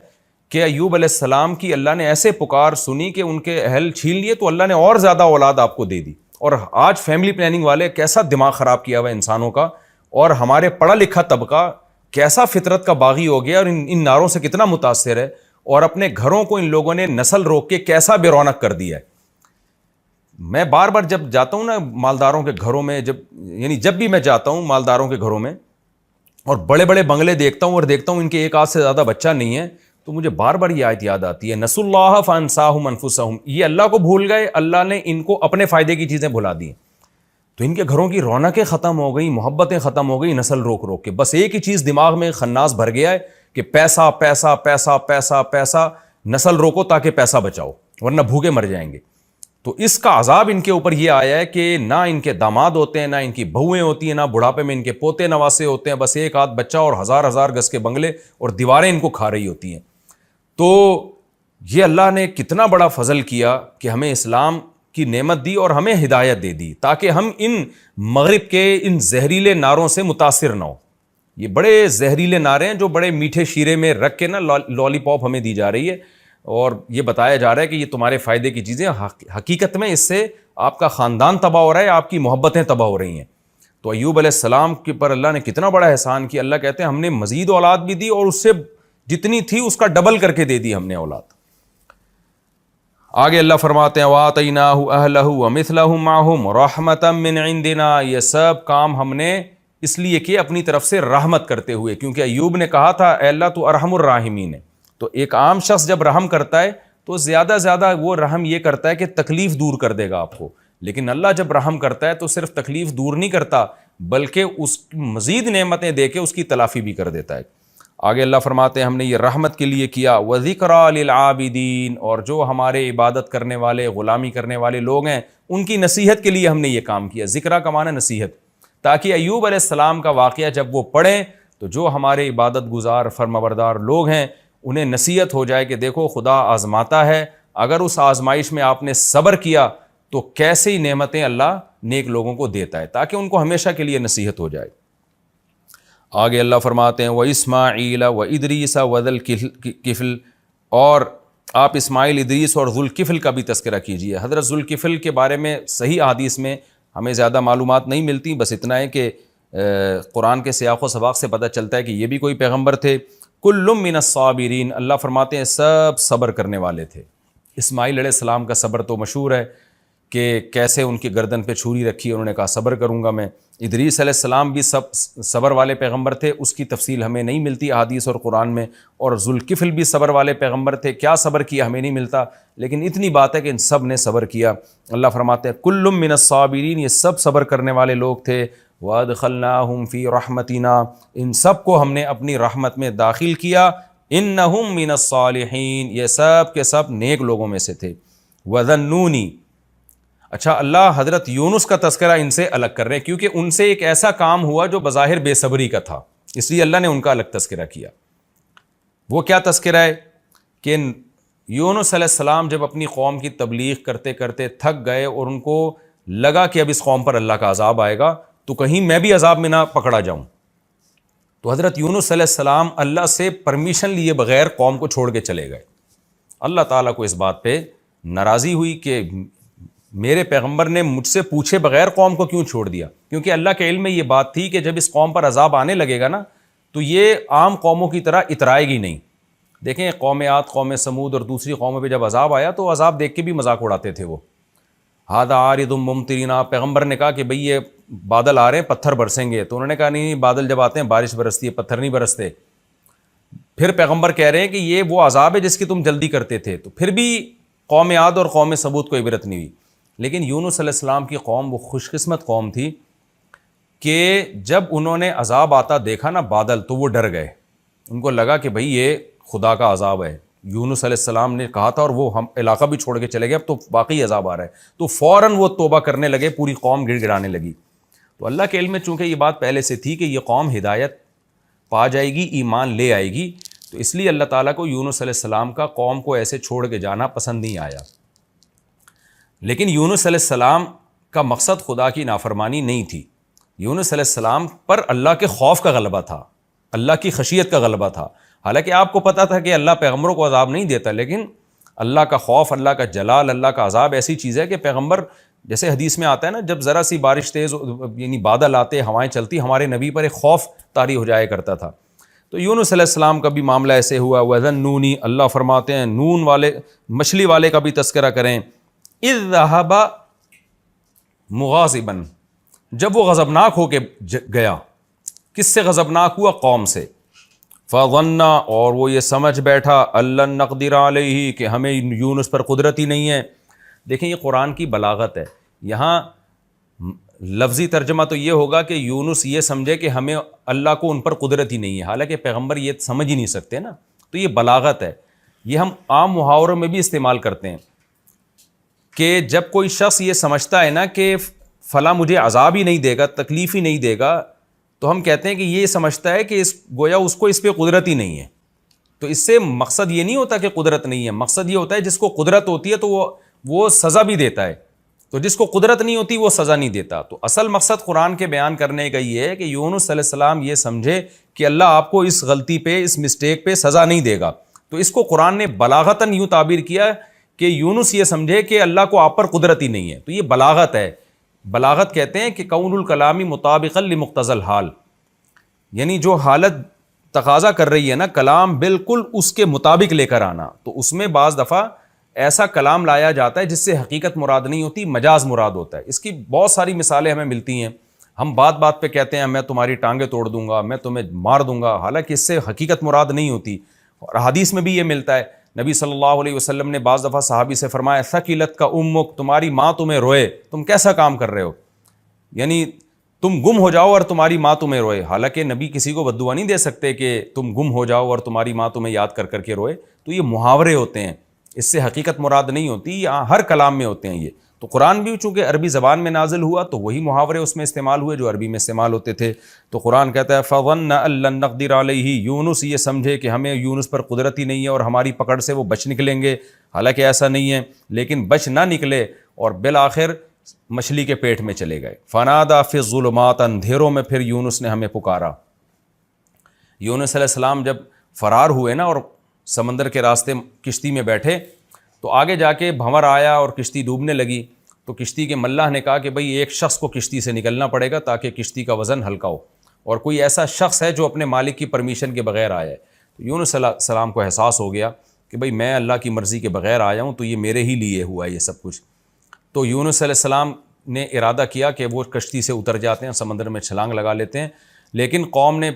کہ ایوب علیہ السلام کی اللہ نے ایسے پکار سنی کہ ان کے اہل چھین لیے تو اللہ نے اور زیادہ اولاد آپ کو دے دی. اور آج فیملی پلاننگ والے کیسا دماغ خراب کیا ہوا انسانوں کا، اور ہمارے پڑھا لکھا طبقہ کیسا فطرت کا باغی ہو گیا اور ان نعروں سے کتنا متاثر ہے، اور اپنے گھروں کو ان لوگوں نے نسل روک کے کیسا بے رونق کر دیا ہے. میں بار بار جب جاتا ہوں نا مالداروں کے گھروں میں، جب بھی میں جاتا ہوں مالداروں کے گھروں میں اور بڑے بڑے بنگلے دیکھتا ہوں اور دیکھتا ہوں ان کے ایک آدھ سے زیادہ بچہ نہیں ہے، تو مجھے بار بار یہ آیت یاد آتی ہے نسوا اللہ فانساہم انفسہم. یہ اللہ کو بھول گئے، اللہ نے ان کو اپنے فائدے کی چیزیں بھلا دی. تو ان کے گھروں کی رونقیں ختم ہو گئی، محبتیں ختم ہو گئی نسل روک روک کے. بس ایک ہی چیز دماغ میں خناس بھر گیا ہے کہ پیسہ پیسہ پیسہ پیسہ پیسہ، نسل روکو تاکہ پیسہ بچاؤ ورنہ بھوکے مر جائیں گے. تو اس کا عذاب ان کے اوپر یہ آیا ہے کہ نہ ان کے داماد ہوتے ہیں، نہ ان کی بہویں ہوتی ہیں، نہ بڑھاپے میں ان کے پوتے نواسے ہوتے ہیں، بس ایک آدھ بچہ اور ہزار ہزار گز کے بنگلے اور دیواریں ان کو کھا رہی ہوتی ہیں. تو یہ اللہ نے کتنا بڑا فضل کیا کہ ہمیں اسلام کی نعمت دی اور ہمیں ہدایت دے دی تاکہ ہم ان مغرب کے ان زہریلے نعروں سے متاثر نہ ہو. یہ بڑے زہریلے نعرے ہیں جو بڑے میٹھے شیرے میں رکھ کے نا لالی پاپ ہمیں دی جا رہی ہے اور یہ بتایا جا رہا ہے کہ یہ تمہارے فائدے کی چیزیں. حقیقت میں اس سے آپ کا خاندان تباہ ہو رہا ہے، آپ کی محبتیں تباہ ہو رہی ہیں. تو ایوب علیہ السلام کے پر اللہ نے کتنا بڑا احسان کیا. اللہ کہتے ہیں ہم نے مزید اولاد بھی دی اور اس سے جتنی تھی اس کا ڈبل کر کے دے دی ہم نے اولاد. آگے اللہ فرماتے ہیں وَآتَيْنَاهُ أَهْلَهُ وَمِثْلَهُمْ مَعَهُمْ رَحْمَةً مِّنْ عِنْدِنَا، یہ سب کام ہم نے اس لیے کہ اپنی طرف سے رحمت کرتے ہوئے، کیونکہ ایوب نے کہا تھا اے اللہ تو ارحم الراحمین ہے. تو ایک عام شخص جب رحم کرتا ہے تو زیادہ زیادہ وہ رحم یہ کرتا ہے کہ تکلیف دور کر دے گا آپ کو، لیکن اللہ جب رحم کرتا ہے تو صرف تکلیف دور نہیں کرتا بلکہ اس مزید نعمتیں دے کے اس کی تلافی بھی کر دیتا ہے. آگے اللہ فرماتے ہیں ہم نے یہ رحمت کے لیے کیا، وَذِكْرَىٰ لِلْعَابِدِينَ، اور جو ہمارے عبادت کرنے والے غلامی کرنے والے لوگ ہیں ان کی نصیحت کے لیے ہم نے یہ کام کیا. ذکرہ کا معنی نصیحت، تاکہ ایوب علیہ السلام کا واقعہ جب وہ پڑھیں تو جو ہمارے عبادت گزار فرمانبردار لوگ ہیں انہیں نصیحت ہو جائے کہ دیکھو خدا آزماتا ہے، اگر اس آزمائش میں آپ نے صبر کیا تو کیسی نعمتیں اللہ نیک لوگوں کو دیتا ہے، تاکہ ان کو ہمیشہ کے لیے نصیحت ہو جائے. آگے اللہ فرماتے ہیں وَإِسْمَاعِيلَ وَإِدْرِيسَ وَذَا الْكِفْلِ، اور آپ اسماعیل، ادریس اور ذو الکفل کا بھی تذکرہ کیجیے. حضرت ذو الکفل کے بارے میں صحیح احادیث میں ہمیں زیادہ معلومات نہیں ملتی، بس اتنا ہے کہ قرآن کے سیاق و سباق سے پتہ چلتا ہے کہ یہ بھی کوئی پیغمبر تھے. کل من الصابرین، اللہ فرماتے ہیں سب صبر کرنے والے تھے. اسماعیل علیہ السلام کا صبر تو مشہور ہے کہ کیسے ان کی گردن پہ چھری رکھی، انہوں نے کہا صبر کروں گا میں. ادریس علیہ السلام بھی صبر والے پیغمبر تھے، اس کی تفصیل ہمیں نہیں ملتی احادیث اور قرآن میں. اور ذوالکفل بھی صبر والے پیغمبر تھے، کیا صبر کیا ہمیں نہیں ملتا، لیکن اتنی بات ہے کہ ان سب نے صبر کیا. اللہ فرماتے ہیں کل من الصابرین، یہ سب صبر کرنے والے لوگ تھے. وَأَدْخَلْنَاهُمْ فِي رَحْمَتِنَا، ان سب کو ہم نے اپنی رحمت میں داخل کیا. إِنَّهُمْ مِنَ الصَّالِحِينَ، یہ سب کے سب نیک لوگوں میں سے تھے. وَذَنُّونِ، اچھا اللہ حضرت یونس کا تذکرہ ان سے الگ کر رہے ہیں کیونکہ ان سے ایک ایسا کام ہوا جو بظاہر بے صبری کا تھا، اس لیے اللہ نے ان کا الگ تذکرہ کیا. وہ کیا تذکرہ ہے کہ یونس علیہ السلام جب اپنی قوم کی تبلیغ کرتے کرتے تھک گئے اور ان کو لگا کہ اب اس قوم پر اللہ کا عذاب آئے گا تو کہیں میں بھی عذاب میں نہ پکڑا جاؤں، تو حضرت یونس علیہ السلام اللہ سے پرمیشن لیے بغیر قوم کو چھوڑ کے چلے گئے. اللہ تعالیٰ کو اس بات پہ ناراضی ہوئی کہ میرے پیغمبر نے مجھ سے پوچھے بغیر قوم کو کیوں چھوڑ دیا، کیونکہ اللہ کے علم میں یہ بات تھی کہ جب اس قوم پر عذاب آنے لگے گا نا تو یہ عام قوموں کی طرح اترائے گی نہیں. دیکھیں قوم عاد، قوم سمود اور دوسری قوموں پہ جب عذاب آیا تو عذاب دیکھ کے بھی مذاق اڑاتے تھے. وہ ہذا عارض ممطرنا، پیغمبر نے کہا کہ بھئی یہ بادل آ رہے ہیں پتھر برسیں گے، تو انہوں نے کہا نہیں بادل جب آتے ہیں بارش برستی ہے، پتھر نہیں برستے. پھر پیغمبر کہہ رہے ہیں کہ یہ وہ عذاب ہے جس کی تم جلدی کرتے تھے، تو پھر بھی قوم عاد اور قوم سمود کو عبرت نہیں ہوئی. لیکن یونس علیہ السلام کی قوم وہ خوش قسمت قوم تھی کہ جب انہوں نے عذاب آتا دیکھا نا بادل تو وہ ڈر گئے، ان کو لگا کہ بھئی یہ خدا کا عذاب ہے. یونس علیہ السلام نے کہا تھا اور وہ ہم علاقہ بھی چھوڑ کے چلے گئے، اب تو واقعی عذاب آ رہا ہے، تو فوراً وہ توبہ کرنے لگے، پوری قوم گڑ گڑانے لگی. تو اللہ کے علم میں چونکہ یہ بات پہلے سے تھی کہ یہ قوم ہدایت پا جائے گی، ایمان لے آئے گی، تو اس لیے اللہ تعالیٰ کو یونس علیہ السلام کا قوم کو ایسے چھوڑ کے جانا پسند نہیں آیا. لیکن یونس علیہ السلام کا مقصد خدا کی نافرمانی نہیں تھی. یونس علیہ السلام پر اللہ کے خوف کا غلبہ تھا، اللہ کی خشیت کا غلبہ تھا. حالانکہ آپ کو پتہ تھا کہ اللہ پیغمبروں کو عذاب نہیں دیتا، لیکن اللہ کا خوف، اللہ کا جلال، اللہ کا عذاب ایسی چیز ہے کہ پیغمبر، جیسے حدیث میں آتا ہے نا جب ذرا سی بارش تیز یعنی بادل آتے، ہوائیں چلتی، ہمارے نبی پر ایک خوف طاری ہو جایا کرتا تھا. تو یونس علیہ السلام کا بھی معاملہ ایسے ہوا. وَذَنُّونِ، اللہ فرماتے ہیں نون والے مچھلی والے کا بھی تذکرہ کریں. اِذ ذَهَبَ مُغَاضِبًا، جب وہ غضبناک ہو کے گیا. کس سے غضبناک ہوا؟ قوم سے. فَظَنَّ، اور وہ یہ سمجھ بیٹھا، أَلَّن نَّقْدِرَ عَلَيْهِ، کہ ہمیں یونس پر قدرت ہی نہیں ہے. دیکھیں یہ قرآن کی بلاغت ہے. یہاں لفظی ترجمہ تو یہ ہوگا کہ یونس یہ سمجھے کہ ہمیں اللہ کو ان پر قدرت ہی نہیں ہے، حالانکہ پیغمبر یہ سمجھ ہی نہیں سکتے نا. تو یہ بلاغت ہے، یہ ہم عام محاوروں میں بھی استعمال کرتے ہیں کہ جب کوئی شخص یہ سمجھتا ہے نا کہ فلاں مجھے عذاب ہی نہیں دے گا، تکلیف ہی نہیں دے گا، تو ہم کہتے ہیں کہ یہ سمجھتا ہے کہ گویا اس کو اس پہ قدرت ہی نہیں ہے. تو اس سے مقصد یہ نہیں ہوتا کہ قدرت نہیں ہے، مقصد یہ ہوتا ہے جس کو قدرت ہوتی ہے تو وہ سزا بھی دیتا ہے، تو جس کو قدرت نہیں ہوتی وہ سزا نہیں دیتا. تو اصل مقصد قرآن کے بیان کرنے کا یہ ہے کہ یونس علیہ السلام یہ سمجھے کہ اللہ آپ کو اس غلطی پہ، اس مسٹیک پہ سزا نہیں دے گا. تو اس کو قرآن نے بلاغتاً یوں تعبیر کیا کہ یونس یہ سمجھے کہ اللہ کو آپ پر قدرت ہی نہیں ہے. تو یہ بلاغت ہے. بلاغت کہتے ہیں کہ کون الکلامی مطابقا لمقتضی الحال، یعنی جو حالت تقاضا کر رہی ہے نا کلام بالکل اس کے مطابق لے کر آنا. تو اس میں بعض دفعہ ایسا کلام لایا جاتا ہے جس سے حقیقت مراد نہیں ہوتی، مجاز مراد ہوتا ہے۔ اس کی بہت ساری مثالیں ہمیں ملتی ہیں۔ ہم بات بات پہ کہتے ہیں میں تمہاری ٹانگیں توڑ دوں گا، میں تمہیں مار دوں گا، حالانکہ اس سے حقیقت مراد نہیں ہوتی۔ اور حدیث میں بھی یہ ملتا ہے، نبی صلی اللہ علیہ وسلم نے بعض دفعہ صحابی سے فرمایا ثقلت کا امک، تمہاری ماں تمہیں روئے، تم کیسا کام کر رہے ہو، یعنی تم گم ہو جاؤ اور تمہاری ماں تمہیں روئے۔ حالانکہ نبی کسی کو بد دعا نہیں دے سکتے کہ تم گم ہو جاؤ اور تمہاری ماں تمہیں یاد کر کر کے روئے۔ تو یہ محاورے ہوتے ہیں، اس سے حقیقت مراد نہیں ہوتی، ہر کلام میں ہوتے ہیں یہ۔ تو قرآن بھی چونکہ عربی زبان میں نازل ہوا تو وہی محاورے اس میں استعمال ہوئے جو عربی میں استعمال ہوتے تھے۔ تو قرآن کہتا ہے فَظَنَّ أَن لَّن نَّقْدِرَ عَلَيْهِ، یونس یہ سمجھے کہ ہمیں یونس پر قدرت ہی نہیں ہے اور ہماری پکڑ سے وہ بچ نکلیں گے، حالانکہ ایسا نہیں ہے، لیکن بچ نہ نکلے اور بالآخر مچھلی کے پیٹ میں چلے گئے۔ فَنَادَىٰ فِي الظُّلُمَاتِ، اندھیروں میں پھر یونس نے ہمیں پکارا۔ یونس علیہ السلام جب فرار ہوئے نا اور سمندر کے راستے کشتی میں بیٹھے تو آگے جا کے بھنور آیا اور کشتی ڈوبنے لگی، تو کشتی کے ملاح نے کہا کہ بھئی ایک شخص کو کشتی سے نکلنا پڑے گا تاکہ کشتی کا وزن ہلکا ہو، اور کوئی ایسا شخص ہے جو اپنے مالک کی پرمیشن کے بغیر آیا ہے۔ تو یونس علیہ السلام کو احساس ہو گیا کہ بھئی میں اللہ کی مرضی کے بغیر آیا ہوں تو یہ میرے ہی لیے ہوا ہے یہ سب کچھ۔ تو یونس علیہ السلام نے ارادہ کیا کہ وہ کشتی سے اتر جاتے ہیں، سمندر میں چھلانگ لگا لیتے ہیں، لیکن قوم نے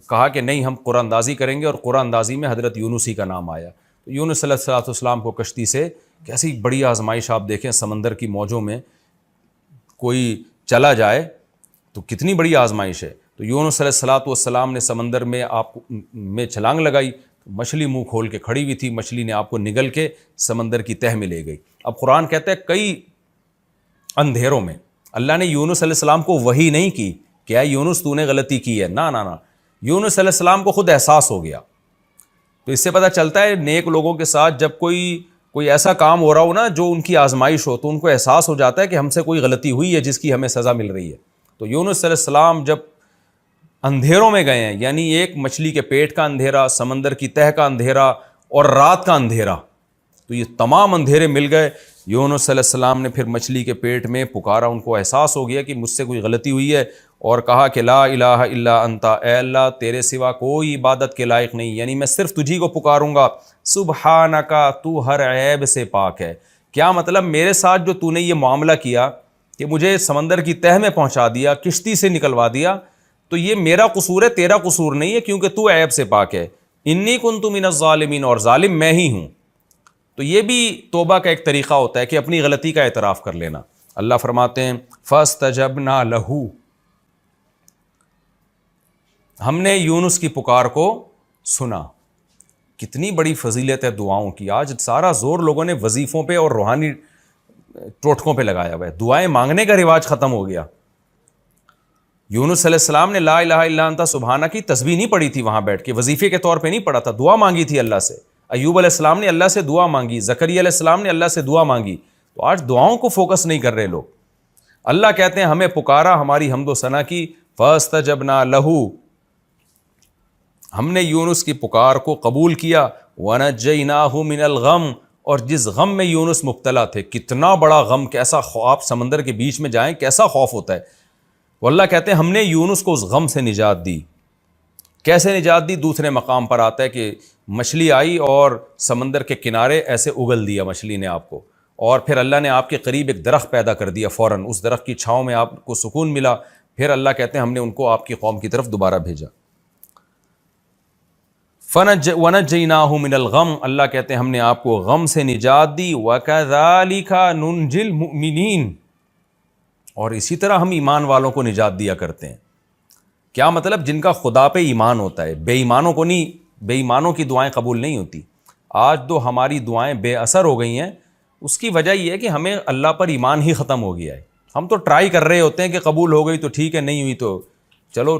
کہا کہ نہیں ہم قرآن اندازی کریں گے، اور قرآن اندازی میں حضرت یونس ہی کا نام آیا۔ تو یونس علیہ السلام کو کشتی سے کیسی بڑی آزمائش، آپ دیکھیں سمندر کی موجوں میں کوئی چلا جائے تو کتنی بڑی آزمائش ہے۔ تو یونس علیہ السلام نے سمندر میں میں چھلانگ لگائی، مچھلی منہ کھول کے کھڑی ہوئی تھی، مچھلی نے آپ کو نگل کے سمندر کی تہہ میں لے گئی۔ اب قرآن کہتا ہے کئی اندھیروں میں اللہ نے یونس علیہ السلام کو وحی نہیں کی کہ اے یونس تو نے غلطی کی ہے، نہ یونس علیہ السلام کو خود احساس ہو گیا۔ تو اس سے پتہ چلتا ہے نیک لوگوں کے ساتھ جب کوئی ایسا کام ہو رہا ہو نا جو ان کی آزمائش ہو تو ان کو احساس ہو جاتا ہے کہ ہم سے کوئی غلطی ہوئی ہے جس کی ہمیں سزا مل رہی ہے۔ تو یونس علیہ السلام جب اندھیروں میں گئے ہیں، یعنی ایک مچھلی کے پیٹ کا اندھیرا، سمندر کی تہہ کا اندھیرا اور رات کا اندھیرا، تو یہ تمام اندھیرے مل گئے۔ یونس علیہ السلام نے پھر مچھلی کے پیٹ میں پکارا، ان کو احساس ہو گیا کہ مجھ سے کوئی غلطی ہوئی ہے، اور کہا کہ لا الہ الا انت، اے اللہ تیرے سوا کوئی عبادت کے لائق نہیں، یعنی میں صرف تجھی کو پکاروں گا، سبحانک تو ہر عیب سے پاک ہے۔ کیا مطلب میرے ساتھ جو تو نے یہ معاملہ کیا کہ مجھے سمندر کی تہہ میں پہنچا دیا، کشتی سے نکلوا دیا، تو یہ میرا قصور ہے، تیرا قصور نہیں ہے، کیونکہ تو عیب سے پاک ہے۔ انی کنت من الظالمین، اور ظالم میں ہی ہوں۔ تو یہ بھی توبہ کا ایک طریقہ ہوتا ہے کہ اپنی غلطی کا اعتراف کر لینا۔ اللہ فرماتے ہیں فاستجبنا لہ، ہم نے یونس کی پکار کو سنا۔ کتنی بڑی فضیلت ہے دعاؤں کی۔ آج سارا زور لوگوں نے وظیفوں پہ اور روحانی ٹوٹکوں پہ لگایا ہوا ہے، دعائیں مانگنے کا رواج ختم ہو گیا۔ یونس علیہ السلام نے لا الہ الا انت سبحانہ کی تسبیح نہیں پڑھی تھی وہاں بیٹھ کے، وظیفے کے طور پہ نہیں پڑھا تھا، دعا مانگی تھی اللہ سے۔ ایوب علیہ السلام نے اللہ سے دعا مانگی، زکریا علیہ السلام نے اللہ سے دعا مانگی۔ تو آج دعاؤں کو فوکس نہیں کر رہے لوگ۔ اللہ کہتے ہیں ہمیں پکارا، ہماری حمد و ثنا کی، فاستجبنا لہ، ہم نے یونس کی پکار کو قبول کیا، ونجیناہ من الغم، اور جس غم میں یونس مبتلا تھے، کتنا بڑا غم، کیسا خوف، سمندر کے بیچ میں جائیں کیسا خوف ہوتا ہے، وہ اللہ کہتے ہیں ہم نے یونس کو اس غم سے نجات دی۔ کیسے نجات دی؟ دوسرے مقام پر آتا ہے کہ مچھلی آئی اور سمندر کے کنارے ایسے اگل دیا مچھلی نے آپ کو، اور پھر اللہ نے آپ کے قریب ایک درخت پیدا کر دیا، فوراً اس درخت کی چھاؤں میں آپ کو سکون ملا۔ پھر اللہ کہتے ہیں ہم نے ان کو آپ کی قوم کی طرف دوبارہ بھیجا۔ وَنَجَّيْنَاهُ مِنَ الْغَمِّ، اللہ کہتے ہیں ہم نے آپ کو غم سے نجات دی۔ وَكَذَلِكَ نُنْجِي الْمُؤْمِنِينَ، اور اسی طرح ہم ایمان والوں کو نجات دیا کرتے ہیں۔ کیا مطلب؟ جن کا خدا پہ ایمان ہوتا ہے، بے ایمانوں کو نہیں، بے ایمانوں کی دعائیں قبول نہیں ہوتی۔ آج تو ہماری دعائیں بے اثر ہو گئی ہیں، اس کی وجہ یہ ہے کہ ہمیں اللہ پر ایمان ہی ختم ہو گیا ہے۔ ہم تو ٹرائی کر رہے ہوتے ہیں کہ قبول ہو گئی تو ٹھیک ہے، نہیں ہوئی تو چلو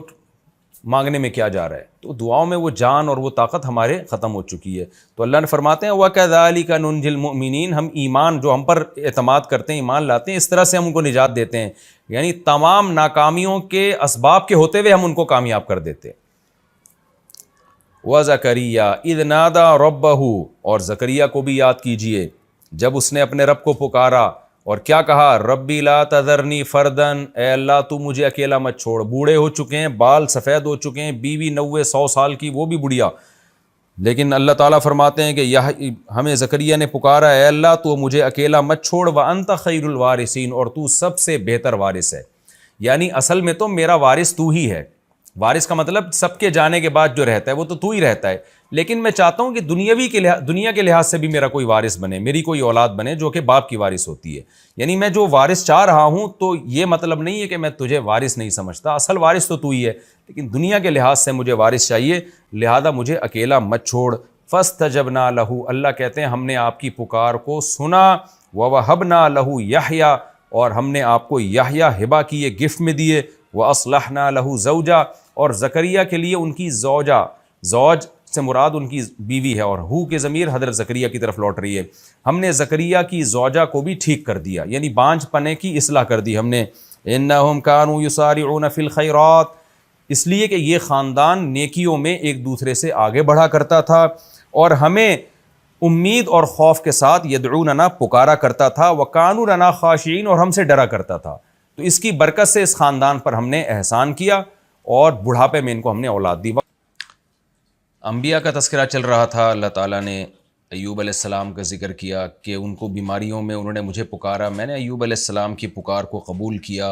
مانگنے میں کیا جا رہا ہے۔ تو دعاؤں میں وہ جان اور وہ طاقت ہمارے ختم ہو چکی ہے۔ تو اللہ نے فرماتے ہیں وَكَذَلِكَ نُنْجِي الْمُؤْمِنِينَ، ہم ایمان جو ہم پر اعتماد کرتے ہیں، ایمان لاتے ہیں، اس طرح سے ہم ان کو نجات دیتے ہیں، یعنی تمام ناکامیوں کے اسباب کے ہوتے ہوئے ہم ان کو کامیاب کر دیتے ہیں۔ وَزَكَرِيَّا إِذْ نَادَى رَبَّهُ، اور زکریا کو بھی یاد کیجئے جب اس نے اپنے رب کو پکارا، اور کیا کہا؟ ربی لا تذرنی فردن، اے اللہ تو مجھے اکیلا مت چھوڑ۔ بوڑھے ہو چکے ہیں، بال سفید ہو چکے ہیں، بیوی 90-100 سال کی وہ بھی بڑھیا، لیکن اللہ تعالیٰ فرماتے ہیں کہ ہمیں زکریا نے پکارا، اے اللہ تو مجھے اکیلا مت چھوڑ، وانت خیر الوارثین، اور تو سب سے بہتر وارث ہے، یعنی اصل میں تو میرا وارث تو ہی ہے۔ وارث کا مطلب سب کے جانے کے بعد جو رہتا ہے وہ تو ہی رہتا ہے، لیکن میں چاہتا ہوں کہ دنیا کے لحاظ سے بھی میرا کوئی وارث بنے، میری کوئی اولاد بنے جو کہ باپ کی وارث ہوتی ہے۔ یعنی میں جو وارث چاہ رہا ہوں تو یہ مطلب نہیں ہے کہ میں تجھے وارث نہیں سمجھتا، اصل وارث تو ہی ہے، لیکن دنیا کے لحاظ سے مجھے وارث چاہیے، لہذا مجھے اکیلا مت چھوڑ۔ فاستجبنا لہ، اللہ کہتے ہیں ہم نے آپ کی پکار کو سنا، ووہبنا لہ یحییٰ، اور ہم نے آپ کو یحییٰ ہبہ کیے، گفٹ میں دیے، واصلحنا لہ زوجہ، اور زکریا کے لیے ان کی زوجہ، زوج سے مراد ان کی بیوی ہے، اور ہو کے ضمیر حضرت زکریا کی طرف لوٹ رہی ہے، ہم نے زکریا کی زوجہ کو بھی ٹھیک کر دیا، یعنی بانجھ پنے کی اصلاح کر دی ہم نے۔ انہم کانوا یسارعون فی الخیرات، اس لیے کہ یہ خاندان نیکیوں میں ایک دوسرے سے آگے بڑھا کرتا تھا، اور ہمیں امید اور خوف کے ساتھ یدعوننا پکارا کرتا تھا، وکانوا لنا خاشعین، اور ہم سے ڈرا کرتا تھا۔ تو اس کی برکت سے اس خاندان پر ہم نے احسان کیا، اور بڑھاپے میں ان کو ہم نے اولاد دی۔ انبیاء کا تذکرہ چل رہا تھا، اللہ تعالیٰ نے ایوب علیہ السلام کا ذکر کیا کہ ان کو بیماریوں میں انہوں نے مجھے پکارا، میں نے ایوب علیہ السلام کی پکار کو قبول کیا۔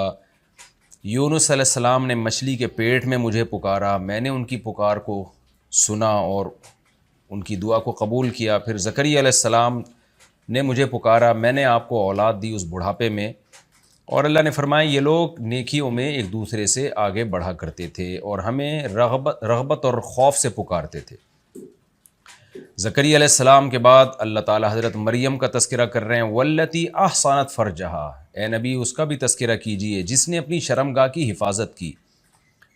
یونس علیہ السلام نے مچھلی کے پیٹ میں مجھے پکارا، میں نے ان کی پکار کو سنا اور ان کی دعا کو قبول کیا۔ پھر زکریا علیہ السلام نے مجھے پکارا، میں نے آپ کو اولاد دی اس بڑھاپے میں، اور اللہ نے فرمایا یہ لوگ نیکیوں میں ایک دوسرے سے آگے بڑھا کرتے تھے اور ہمیں رغبت اور خوف سے پکارتے تھے۔ زکریا علیہ السلام کے بعد اللہ تعالیٰ حضرت مریم کا تذکرہ کر رہے ہیں، والتی احصنت فرجہا، اے نبی اس کا بھی تذکرہ کیجئے جس نے اپنی شرمگاہ کی حفاظت کی۔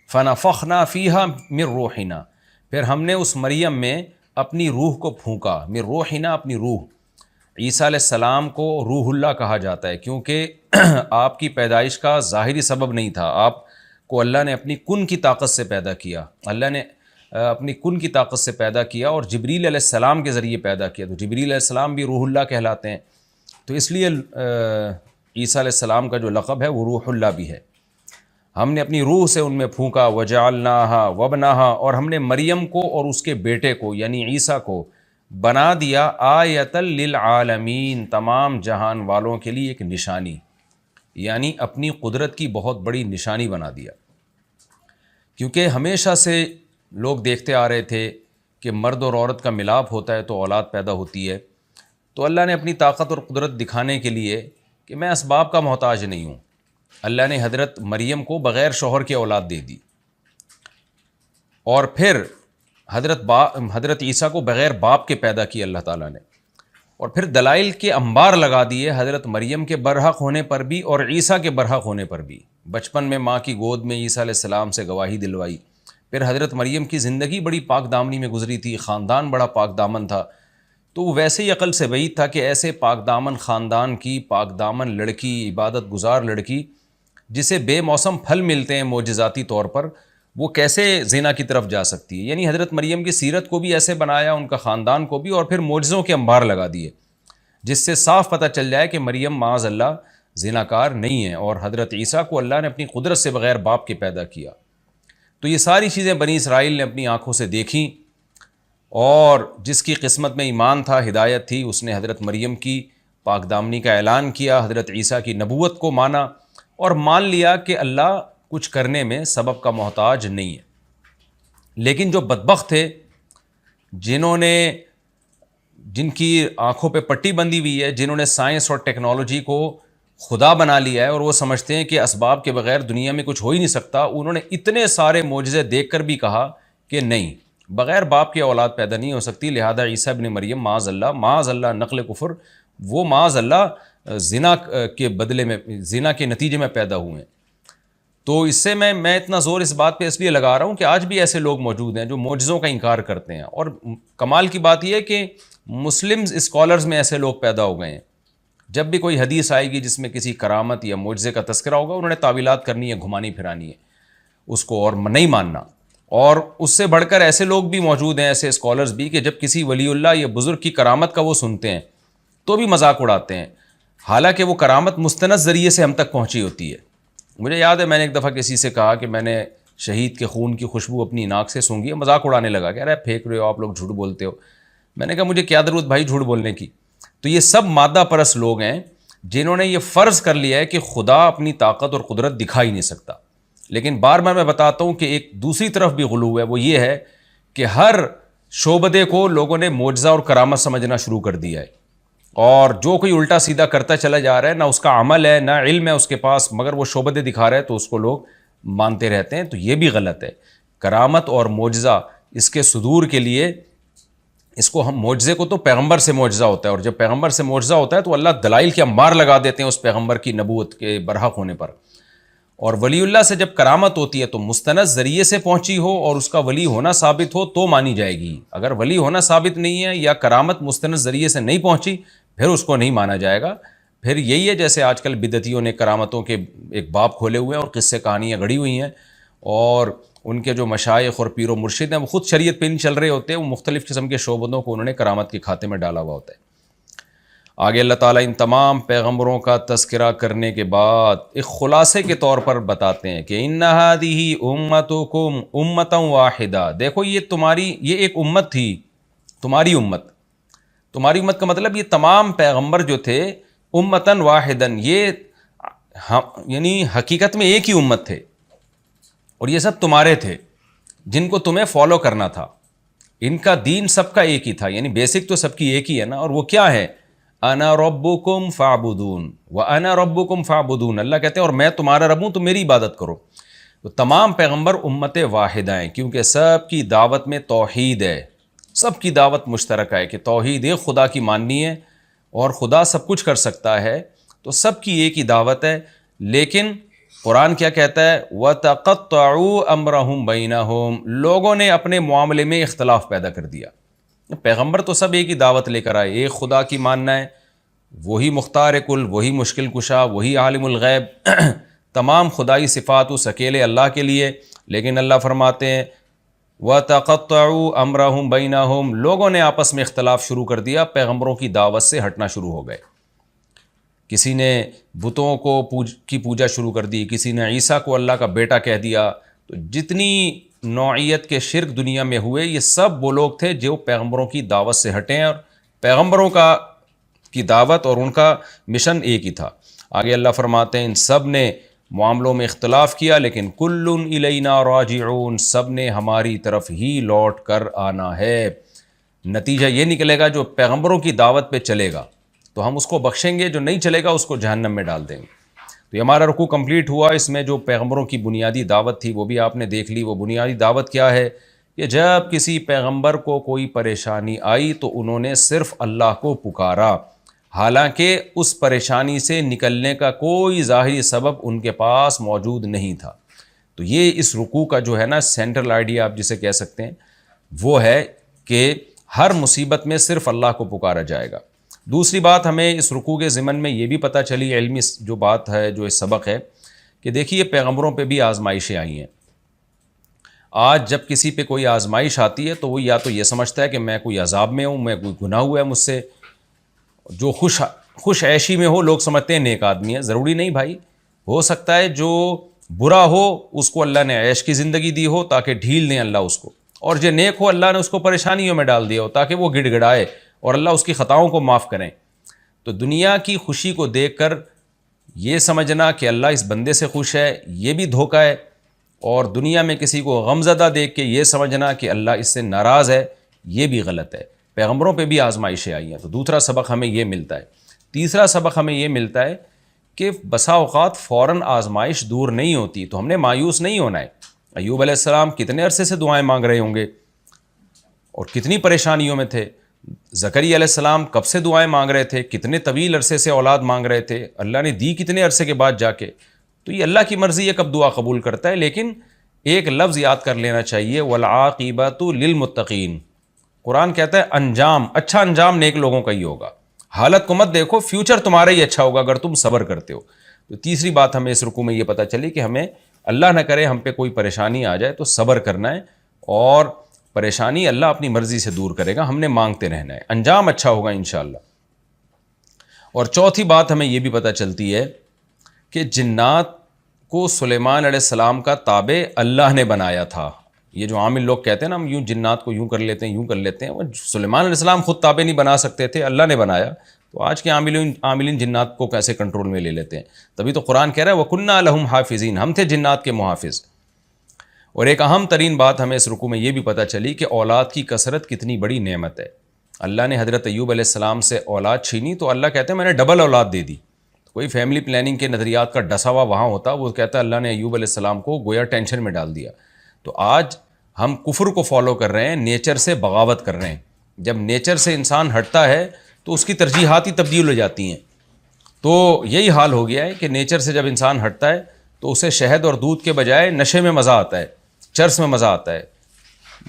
فنفخنا فیہا من روحنا، پھر ہم نے اس مریم میں اپنی روح کو پھونکا، من روحنا اپنی روح۔ عیسیٰ علیہ السلام کو روح اللہ کہا جاتا ہے کیونکہ آپ کی پیدائش کا ظاہری سبب نہیں تھا، آپ کو اللہ نے اپنی کن کی طاقت سے پیدا کیا، اللہ نے اپنی کن کی طاقت سے پیدا کیا اور جبریل علیہ السلام کے ذریعے پیدا کیا، تو جبریل علیہ السلام بھی روح اللہ کہلاتے ہیں، تو اس لیے عیسیٰ علیہ السلام کا جو لقب ہے وہ روح اللہ بھی ہے۔ ہم نے اپنی روح سے ان میں پھونکا، وجعلناہا وابنہا، اور ہم نے مریم کو اور اس کے بیٹے کو یعنی عیسیٰ کو بنا دیا آیۃ للعالمین، تمام جہان والوں کے لیے ایک نشانی، یعنی اپنی قدرت کی بہت بڑی نشانی بنا دیا، کیونکہ ہمیشہ سے لوگ دیکھتے آ رہے تھے کہ مرد اور عورت کا ملاپ ہوتا ہے تو اولاد پیدا ہوتی ہے، تو اللہ نے اپنی طاقت اور قدرت دکھانے کے لیے کہ میں اسباب کا محتاج نہیں ہوں، اللہ نے حضرت مریم کو بغیر شوہر کے اولاد دے دی، اور پھر حضرت عیسیٰ کو بغیر باپ کے پیدا کیا اللہ تعالیٰ نے، اور پھر دلائل کے انبار لگا دیے حضرت مریم کے برحق ہونے پر بھی اور عیسیٰ کے برحق ہونے پر بھی۔ بچپن میں ماں کی گود میں عیسیٰ علیہ السلام سے گواہی دلوائی، پھر حضرت مریم کی زندگی بڑی پاک دامنی میں گزری تھی، خاندان بڑا پاک دامن تھا، تو وہ ویسے ہی عقل سے بعید تھا کہ ایسے پاک دامن خاندان کی پاک دامن لڑکی، عبادت گزار لڑکی جسے بے موسم پھل ملتے ہیں معجزاتی طور پر، وہ کیسے زنا کی طرف جا سکتی ہے؟ یعنی حضرت مریم کی سیرت کو بھی ایسے بنایا، ان کا خاندان کو بھی، اور پھر معجزوں کے انبار لگا دیے، جس سے صاف پتہ چل جائے کہ مریم معاذ اللہ زناکار نہیں ہے، اور حضرت عیسیٰ کو اللہ نے اپنی قدرت سے بغیر باپ کے پیدا کیا۔ تو یہ ساری چیزیں بنی اسرائیل نے اپنی آنکھوں سے دیکھیں، اور جس کی قسمت میں ایمان تھا، ہدایت تھی، اس نے حضرت مریم کی پاک دامنی کا اعلان کیا، حضرت عیسیٰ کی نبوت کو مانا، اور مان لیا کہ اللہ کچھ کرنے میں سبب کا محتاج نہیں ہے۔ لیکن جو بدبخت تھے، جن کی آنکھوں پہ پٹی بندھی ہوئی ہے، جنہوں نے سائنس اور ٹیکنالوجی کو خدا بنا لیا ہے اور وہ سمجھتے ہیں کہ اسباب کے بغیر دنیا میں کچھ ہو ہی نہیں سکتا، انہوں نے اتنے سارے معجزے دیکھ کر بھی کہا کہ نہیں، بغیر باپ کے اولاد پیدا نہیں ہو سکتی، لہذا عیسیٰ ابن مریم معاذ اللہ نقل کفر، وہ معاذ اللہ زنا کے بدلے میں، زنا کے نتیجے میں پیدا ہوئے ہیں۔ تو اس سے میں اتنا زور اس بات پہ اس لیے لگا رہا ہوں کہ آج بھی ایسے لوگ موجود ہیں جو معجزوں کا انکار کرتے ہیں، اور کمال کی بات یہ ہے کہ مسلم اسکالرز میں ایسے لوگ پیدا ہو گئے ہیں، جب بھی کوئی حدیث آئے گی جس میں کسی کرامت یا معجزے کا تذکرہ ہوگا، انہوں نے تعویلات کرنی ہے، گھمانی پھرانی ہے اس کو اور نہیں ماننا۔ اور اس سے بڑھ کر ایسے لوگ بھی موجود ہیں، ایسے اسکالرز بھی، کہ جب کسی ولی اللہ یا بزرگ کی کرامت کا وہ سنتے ہیں تو بھی مذاق اڑاتے ہیں، حالانکہ وہ کرامت مستند ذریعے سے ہم تک پہنچی ہوتی ہے۔ مجھے یاد ہے میں نے ایک دفعہ کسی سے کہا کہ میں نے شہید کے خون کی خوشبو اپنی ناک سے سونگھی. مذاق اڑانے لگا کہ ارے پھینک رہے ہو آپ لوگ, جھوٹ بولتے ہو. میں نے کہا مجھے کیا ضرورت بھائی جھوٹ بولنے کی. تو یہ سب مادہ پرست لوگ ہیں جنہوں نے یہ فرض کر لیا ہے کہ خدا اپنی طاقت اور قدرت دکھا ہی نہیں سکتا. لیکن بار بار میں بتاتا ہوں کہ ایک دوسری طرف بھی غلو ہے, وہ یہ ہے کہ ہر شعبدے کو لوگوں نے معجزہ اور کرامت سمجھنا شروع کر دیا ہے, اور جو کوئی الٹا سیدھا کرتا چلا جا رہا ہے, نہ اس کا عمل ہے نہ علم ہے اس کے پاس, مگر وہ شعبدے دکھا رہا ہے تو اس کو لوگ مانتے رہتے ہیں. تو یہ بھی غلط ہے. کرامت اور معجزہ اس کے صدور کے لیے, اس کو ہم معجزے کو تو پیغمبر سے معجزہ ہوتا ہے, اور جب پیغمبر سے معجزہ ہوتا ہے تو اللہ دلائل کی انبار لگا دیتے ہیں اس پیغمبر کی نبوت کے برحق ہونے پر. اور ولی اللہ سے جب کرامت ہوتی ہے تو مستند ذریعے سے پہنچی ہو اور اس کا ولی ہونا ثابت ہو تو مانی جائے گی. اگر ولی ہونا ثابت نہیں ہے یا کرامت مستند ذریعے سے نہیں پہنچی پھر اس کو نہیں مانا جائے گا. پھر یہی ہے جیسے آج کل بدعتیوں نے کرامتوں کے ایک باب کھولے ہوئے ہیں اور قصے کہانیاں گڑھی ہوئی ہیں, اور ان کے جو مشائخ اور پیر و مرشد ہیں وہ خود شریعت پہ نہیں چل رہے ہوتے ہیں, وہ مختلف قسم کے شعبدوں کو انہوں نے کرامت کے کھاتے میں ڈالا ہوا ہوتا ہے. آگے اللہ تعالیٰ ان تمام پیغمبروں کا تذکرہ کرنے کے بعد ایک خلاصے کے طور پر بتاتے ہیں کہ ان ہذہ امتکم امۃ واحدہ, دیکھو یہ ایک امت تھی, تمہاری امت. تمہاری امت کا مطلب یہ تمام پیغمبر جو تھے امتن واحدن, یہ یعنی حقیقت میں ایک ہی امت تھے, اور یہ سب تمہارے تھے جن کو تمہیں فالو کرنا تھا. ان کا دین سب کا ایک ہی تھا, یعنی بیسک تو سب کی ایک ہی ہے نا, اور وہ کیا ہے؟ انا ربکم فاعبدون وانا ربکم فاعبدون. اللہ کہتے ہیں اور میں تمہارا رب ہوں تو میری عبادت کرو. تو تمام پیغمبر امت واحدہ ہیں کیونکہ سب کی دعوت میں توحید ہے, سب کی دعوت مشترکہ ہے کہ توحید ایک خدا کی ماننی ہے, اور خدا سب کچھ کر سکتا ہے, تو سب کی ایک ہی دعوت ہے. لیکن قرآن کیا کہتا ہے؟ وَتَقَطَّعُوا أَمْرَهُمْ بَيْنَهُمْ, لوگوں نے اپنے معاملے میں اختلاف پیدا کر دیا. پیغمبر تو سب ایک ہی دعوت لے کر آئے, ایک خدا کی ماننا ہے, وہی مختار کل, وہی مشکل کشا, وہی عالم الغیب, تمام خدائی صفات اس اکیلے اللہ کے لیے. لیکن اللہ فرماتے ہیں وَتَقَطَّعُوا أَمْرَهُمْ بَيْنَهُمْ, لوگوں نے آپس میں اختلاف شروع کر دیا, پیغمبروں کی دعوت سے ہٹنا شروع ہو گئے. کسی نے بتوں کو کی پوجا شروع کر دی, کسی نے عیسیٰ کو اللہ کا بیٹا کہہ دیا. تو جتنی نوعیت کے شرک دنیا میں ہوئے یہ سب وہ لوگ تھے جو پیغمبروں کی دعوت سے ہٹے ہیں, اور پیغمبروں کی دعوت اور ان کا مشن ایک ہی تھا. آگے اللہ فرماتے ہیں ان سب نے معاملوں میں اختلاف کیا لیکن کل الینا راجعون, سب نے ہماری طرف ہی لوٹ کر آنا ہے. نتیجہ یہ نکلے گا جو پیغمبروں کی دعوت پہ چلے گا تو ہم اس کو بخشیں گے, جو نہیں چلے گا اس کو جہنم میں ڈال دیں گے. تو یہ ہمارا رکوع کمپلیٹ ہوا. اس میں جو پیغمبروں کی بنیادی دعوت تھی وہ بھی آپ نے دیکھ لی. وہ بنیادی دعوت کیا ہے کہ جب کسی پیغمبر کو کوئی پریشانی آئی تو انہوں نے صرف اللہ کو پکارا, حالانکہ اس پریشانی سے نکلنے کا کوئی ظاہری سبب ان کے پاس موجود نہیں تھا. تو یہ اس رکوع کا جو ہے نا سینٹرل آئیڈیا آپ جسے کہہ سکتے ہیں وہ ہے کہ ہر مصیبت میں صرف اللہ کو پکارا جائے گا. دوسری بات ہمیں اس رکوع کے ضمن میں یہ بھی پتہ چلی, علمی جو بات ہے, جو اس سبق ہے کہ دیکھیے پیغمبروں پہ بھی آزمائشیں آئی ہیں. آج جب کسی پہ کوئی آزمائش آتی ہے تو وہ یا تو یہ سمجھتا ہے کہ میں کوئی عذاب میں ہوں, میں کوئی گناہ ہوا ہے مجھ سے. جو خوش عیشی میں ہو لوگ سمجھتے ہیں نیک آدمی ہے. ضروری نہیں بھائی, ہو سکتا ہے جو برا ہو اس کو اللہ نے عیش کی زندگی دی ہو تاکہ ڈھیل دیں اللہ اس کو, اور جو نیک ہو اللہ نے اس کو پریشانیوں میں ڈال دیا ہو تاکہ وہ گڑ گڑائے اور اللہ اس کی خطاؤں کو معاف کریں. تو دنیا کی خوشی کو دیکھ کر یہ سمجھنا کہ اللہ اس بندے سے خوش ہے یہ بھی دھوکہ ہے, اور دنیا میں کسی کو غمزدہ دیکھ کے یہ سمجھنا کہ اللہ اس سے ناراض ہے یہ بھی غلط ہے. پیغمبروں پہ بھی آزمائشیں آئی ہیں. تو دوسرا سبق ہمیں یہ ملتا ہے. تیسرا سبق ہمیں یہ ملتا ہے کہ بسا اوقات فوراً آزمائش دور نہیں ہوتی, تو ہم نے مایوس نہیں ہونا ہے. ایوب علیہ السلام کتنے عرصے سے دعائیں مانگ رہے ہوں گے اور کتنی پریشانیوں میں تھے. زکریا علیہ السلام کب سے دعائیں مانگ رہے تھے, کتنے طویل عرصے سے اولاد مانگ رہے تھے, اللہ نے دی کتنے عرصے کے بعد جا کے. تو یہ اللہ کی مرضی ہے کب دعا قبول کرتا ہے. لیکن ایک لفظ یاد کر لینا چاہیے, والعاقبۃ للمتقین. قرآن کہتا ہے انجام, اچھا انجام نیک لوگوں کا ہی ہوگا. حالت کو مت دیکھو, فیوچر تمہارا ہی اچھا ہوگا اگر تم صبر کرتے ہو. تو تیسری بات ہمیں اس رکوع میں یہ پتہ چلی کہ ہمیں اللہ نہ کرے ہم پہ کوئی پریشانی آ جائے تو صبر کرنا ہے, اور پریشانی اللہ اپنی مرضی سے دور کرے گا, ہم نے مانگتے رہنا ہے, انجام اچھا ہوگا انشاءاللہ. اور چوتھی بات ہمیں یہ بھی پتہ چلتی ہے کہ جنات کو سلیمان علیہ السلام کا تابع اللہ نے بنایا تھا. یہ جو عامل لوگ کہتے ہیں نا ہم یوں جنات کو یوں کر لیتے ہیں یوں کر لیتے ہیں، وہ سلیمان علیہ السلام خود تابع نہیں بنا سکتے تھے، اللہ نے بنایا. تو آج کے عاملین جنات کو کیسے کنٹرول میں لے لیتے ہیں؟ تبھی تو قرآن کہہ رہا ہے وَكُنَّا لَهُمْ حَافِظِينَ، ہم تھے جنات کے محافظ. اور ایک اہم ترین بات ہمیں اس رکوع میں یہ بھی پتہ چلی کہ اولاد کی کثرت کتنی بڑی نعمت ہے. اللہ نے حضرت ایوب علیہ السلام سے اولاد چھینی تو اللہ کہتے ہیں میں نے ڈبل اولاد دے دی. کوئی فیملی پلاننگ کے نظریات کا ڈسا ہوا وہاں ہوتا، وہ کہتا ہے اللہ نے ایوب علیہ السلام کو گویا ٹینشن میں ڈال دیا. تو آج ہم کفر کو فالو کر رہے ہیں، نیچر سے بغاوت کر رہے ہیں. جب نیچر سے انسان ہٹتا ہے تو اس کی ترجیحات ہی تبدیل ہو جاتی ہیں. تو یہی حال ہو گیا ہے کہ نیچر سے جب انسان ہٹتا ہے تو اسے شہد اور دودھ کے بجائے نشے میں مزہ آتا ہے، چرس میں مزہ آتا ہے،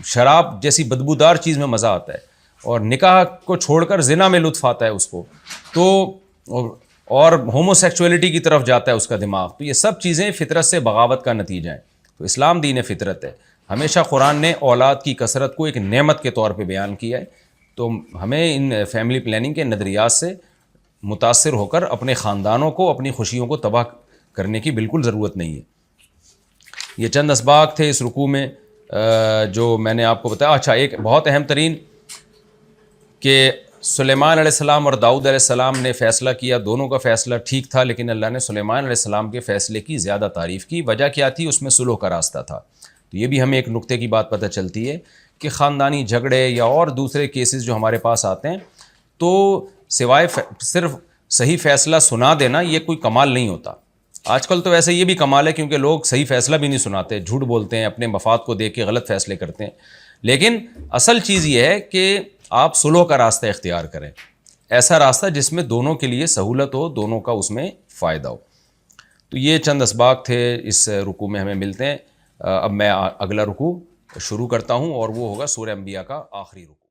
شراب جیسی بدبودار چیز میں مزہ آتا ہے، اور نکاح کو چھوڑ کر زنا میں لطف آتا ہے اس کو، تو اور ہومو سیکچولیٹی کی طرف جاتا ہے اس کا دماغ. تو یہ سب چیزیں فطرت سے بغاوت کا نتیجہ ہیں. تو اسلام دین فطرت ہے. ہمیشہ قرآن نے اولاد کی کثرت کو ایک نعمت کے طور پہ بیان کیا ہے. تو ہمیں ان فیملی پلاننگ کے نظریات سے متاثر ہو کر اپنے خاندانوں کو، اپنی خوشیوں کو تباہ کرنے کی بالکل ضرورت نہیں ہے. یہ چند اسباق تھے اس رکوع میں جو میں نے آپ کو بتایا. اچھا، ایک بہت اہم ترین کہ سلیمان علیہ السلام اور داؤد علیہ السلام نے فیصلہ کیا، دونوں کا فیصلہ ٹھیک تھا، لیکن اللہ نے سلیمان علیہ السلام کے فیصلے کی زیادہ تعریف کی. وجہ کیا تھی؟ اس میں صلح کا راستہ تھا. تو یہ بھی ہمیں ایک نقطے کی بات پتہ چلتی ہے کہ خاندانی جھگڑے یا اور دوسرے کیسز جو ہمارے پاس آتے ہیں تو سوائے صرف صحیح فیصلہ سنا دینا یہ کوئی کمال نہیں ہوتا. آج کل تو ویسے یہ بھی کمال ہے کیونکہ لوگ صحیح فیصلہ بھی نہیں سناتے، جھوٹ بولتے ہیں، اپنے مفاد کو دیکھ کے غلط فیصلے کرتے ہیں. لیکن اصل چیز یہ ہے کہ آپ صلح کا راستہ اختیار کریں، ایسا راستہ جس میں دونوں کے لیے سہولت ہو، دونوں کا اس میں فائدہ ہو. تو یہ چند اسباق تھے اس رکوع میں. ہمیں ملتے ہیں اب میں اگلا رکوع شروع کرتا ہوں اور وہ ہوگا سورہ انبیاء کا آخری رکوع.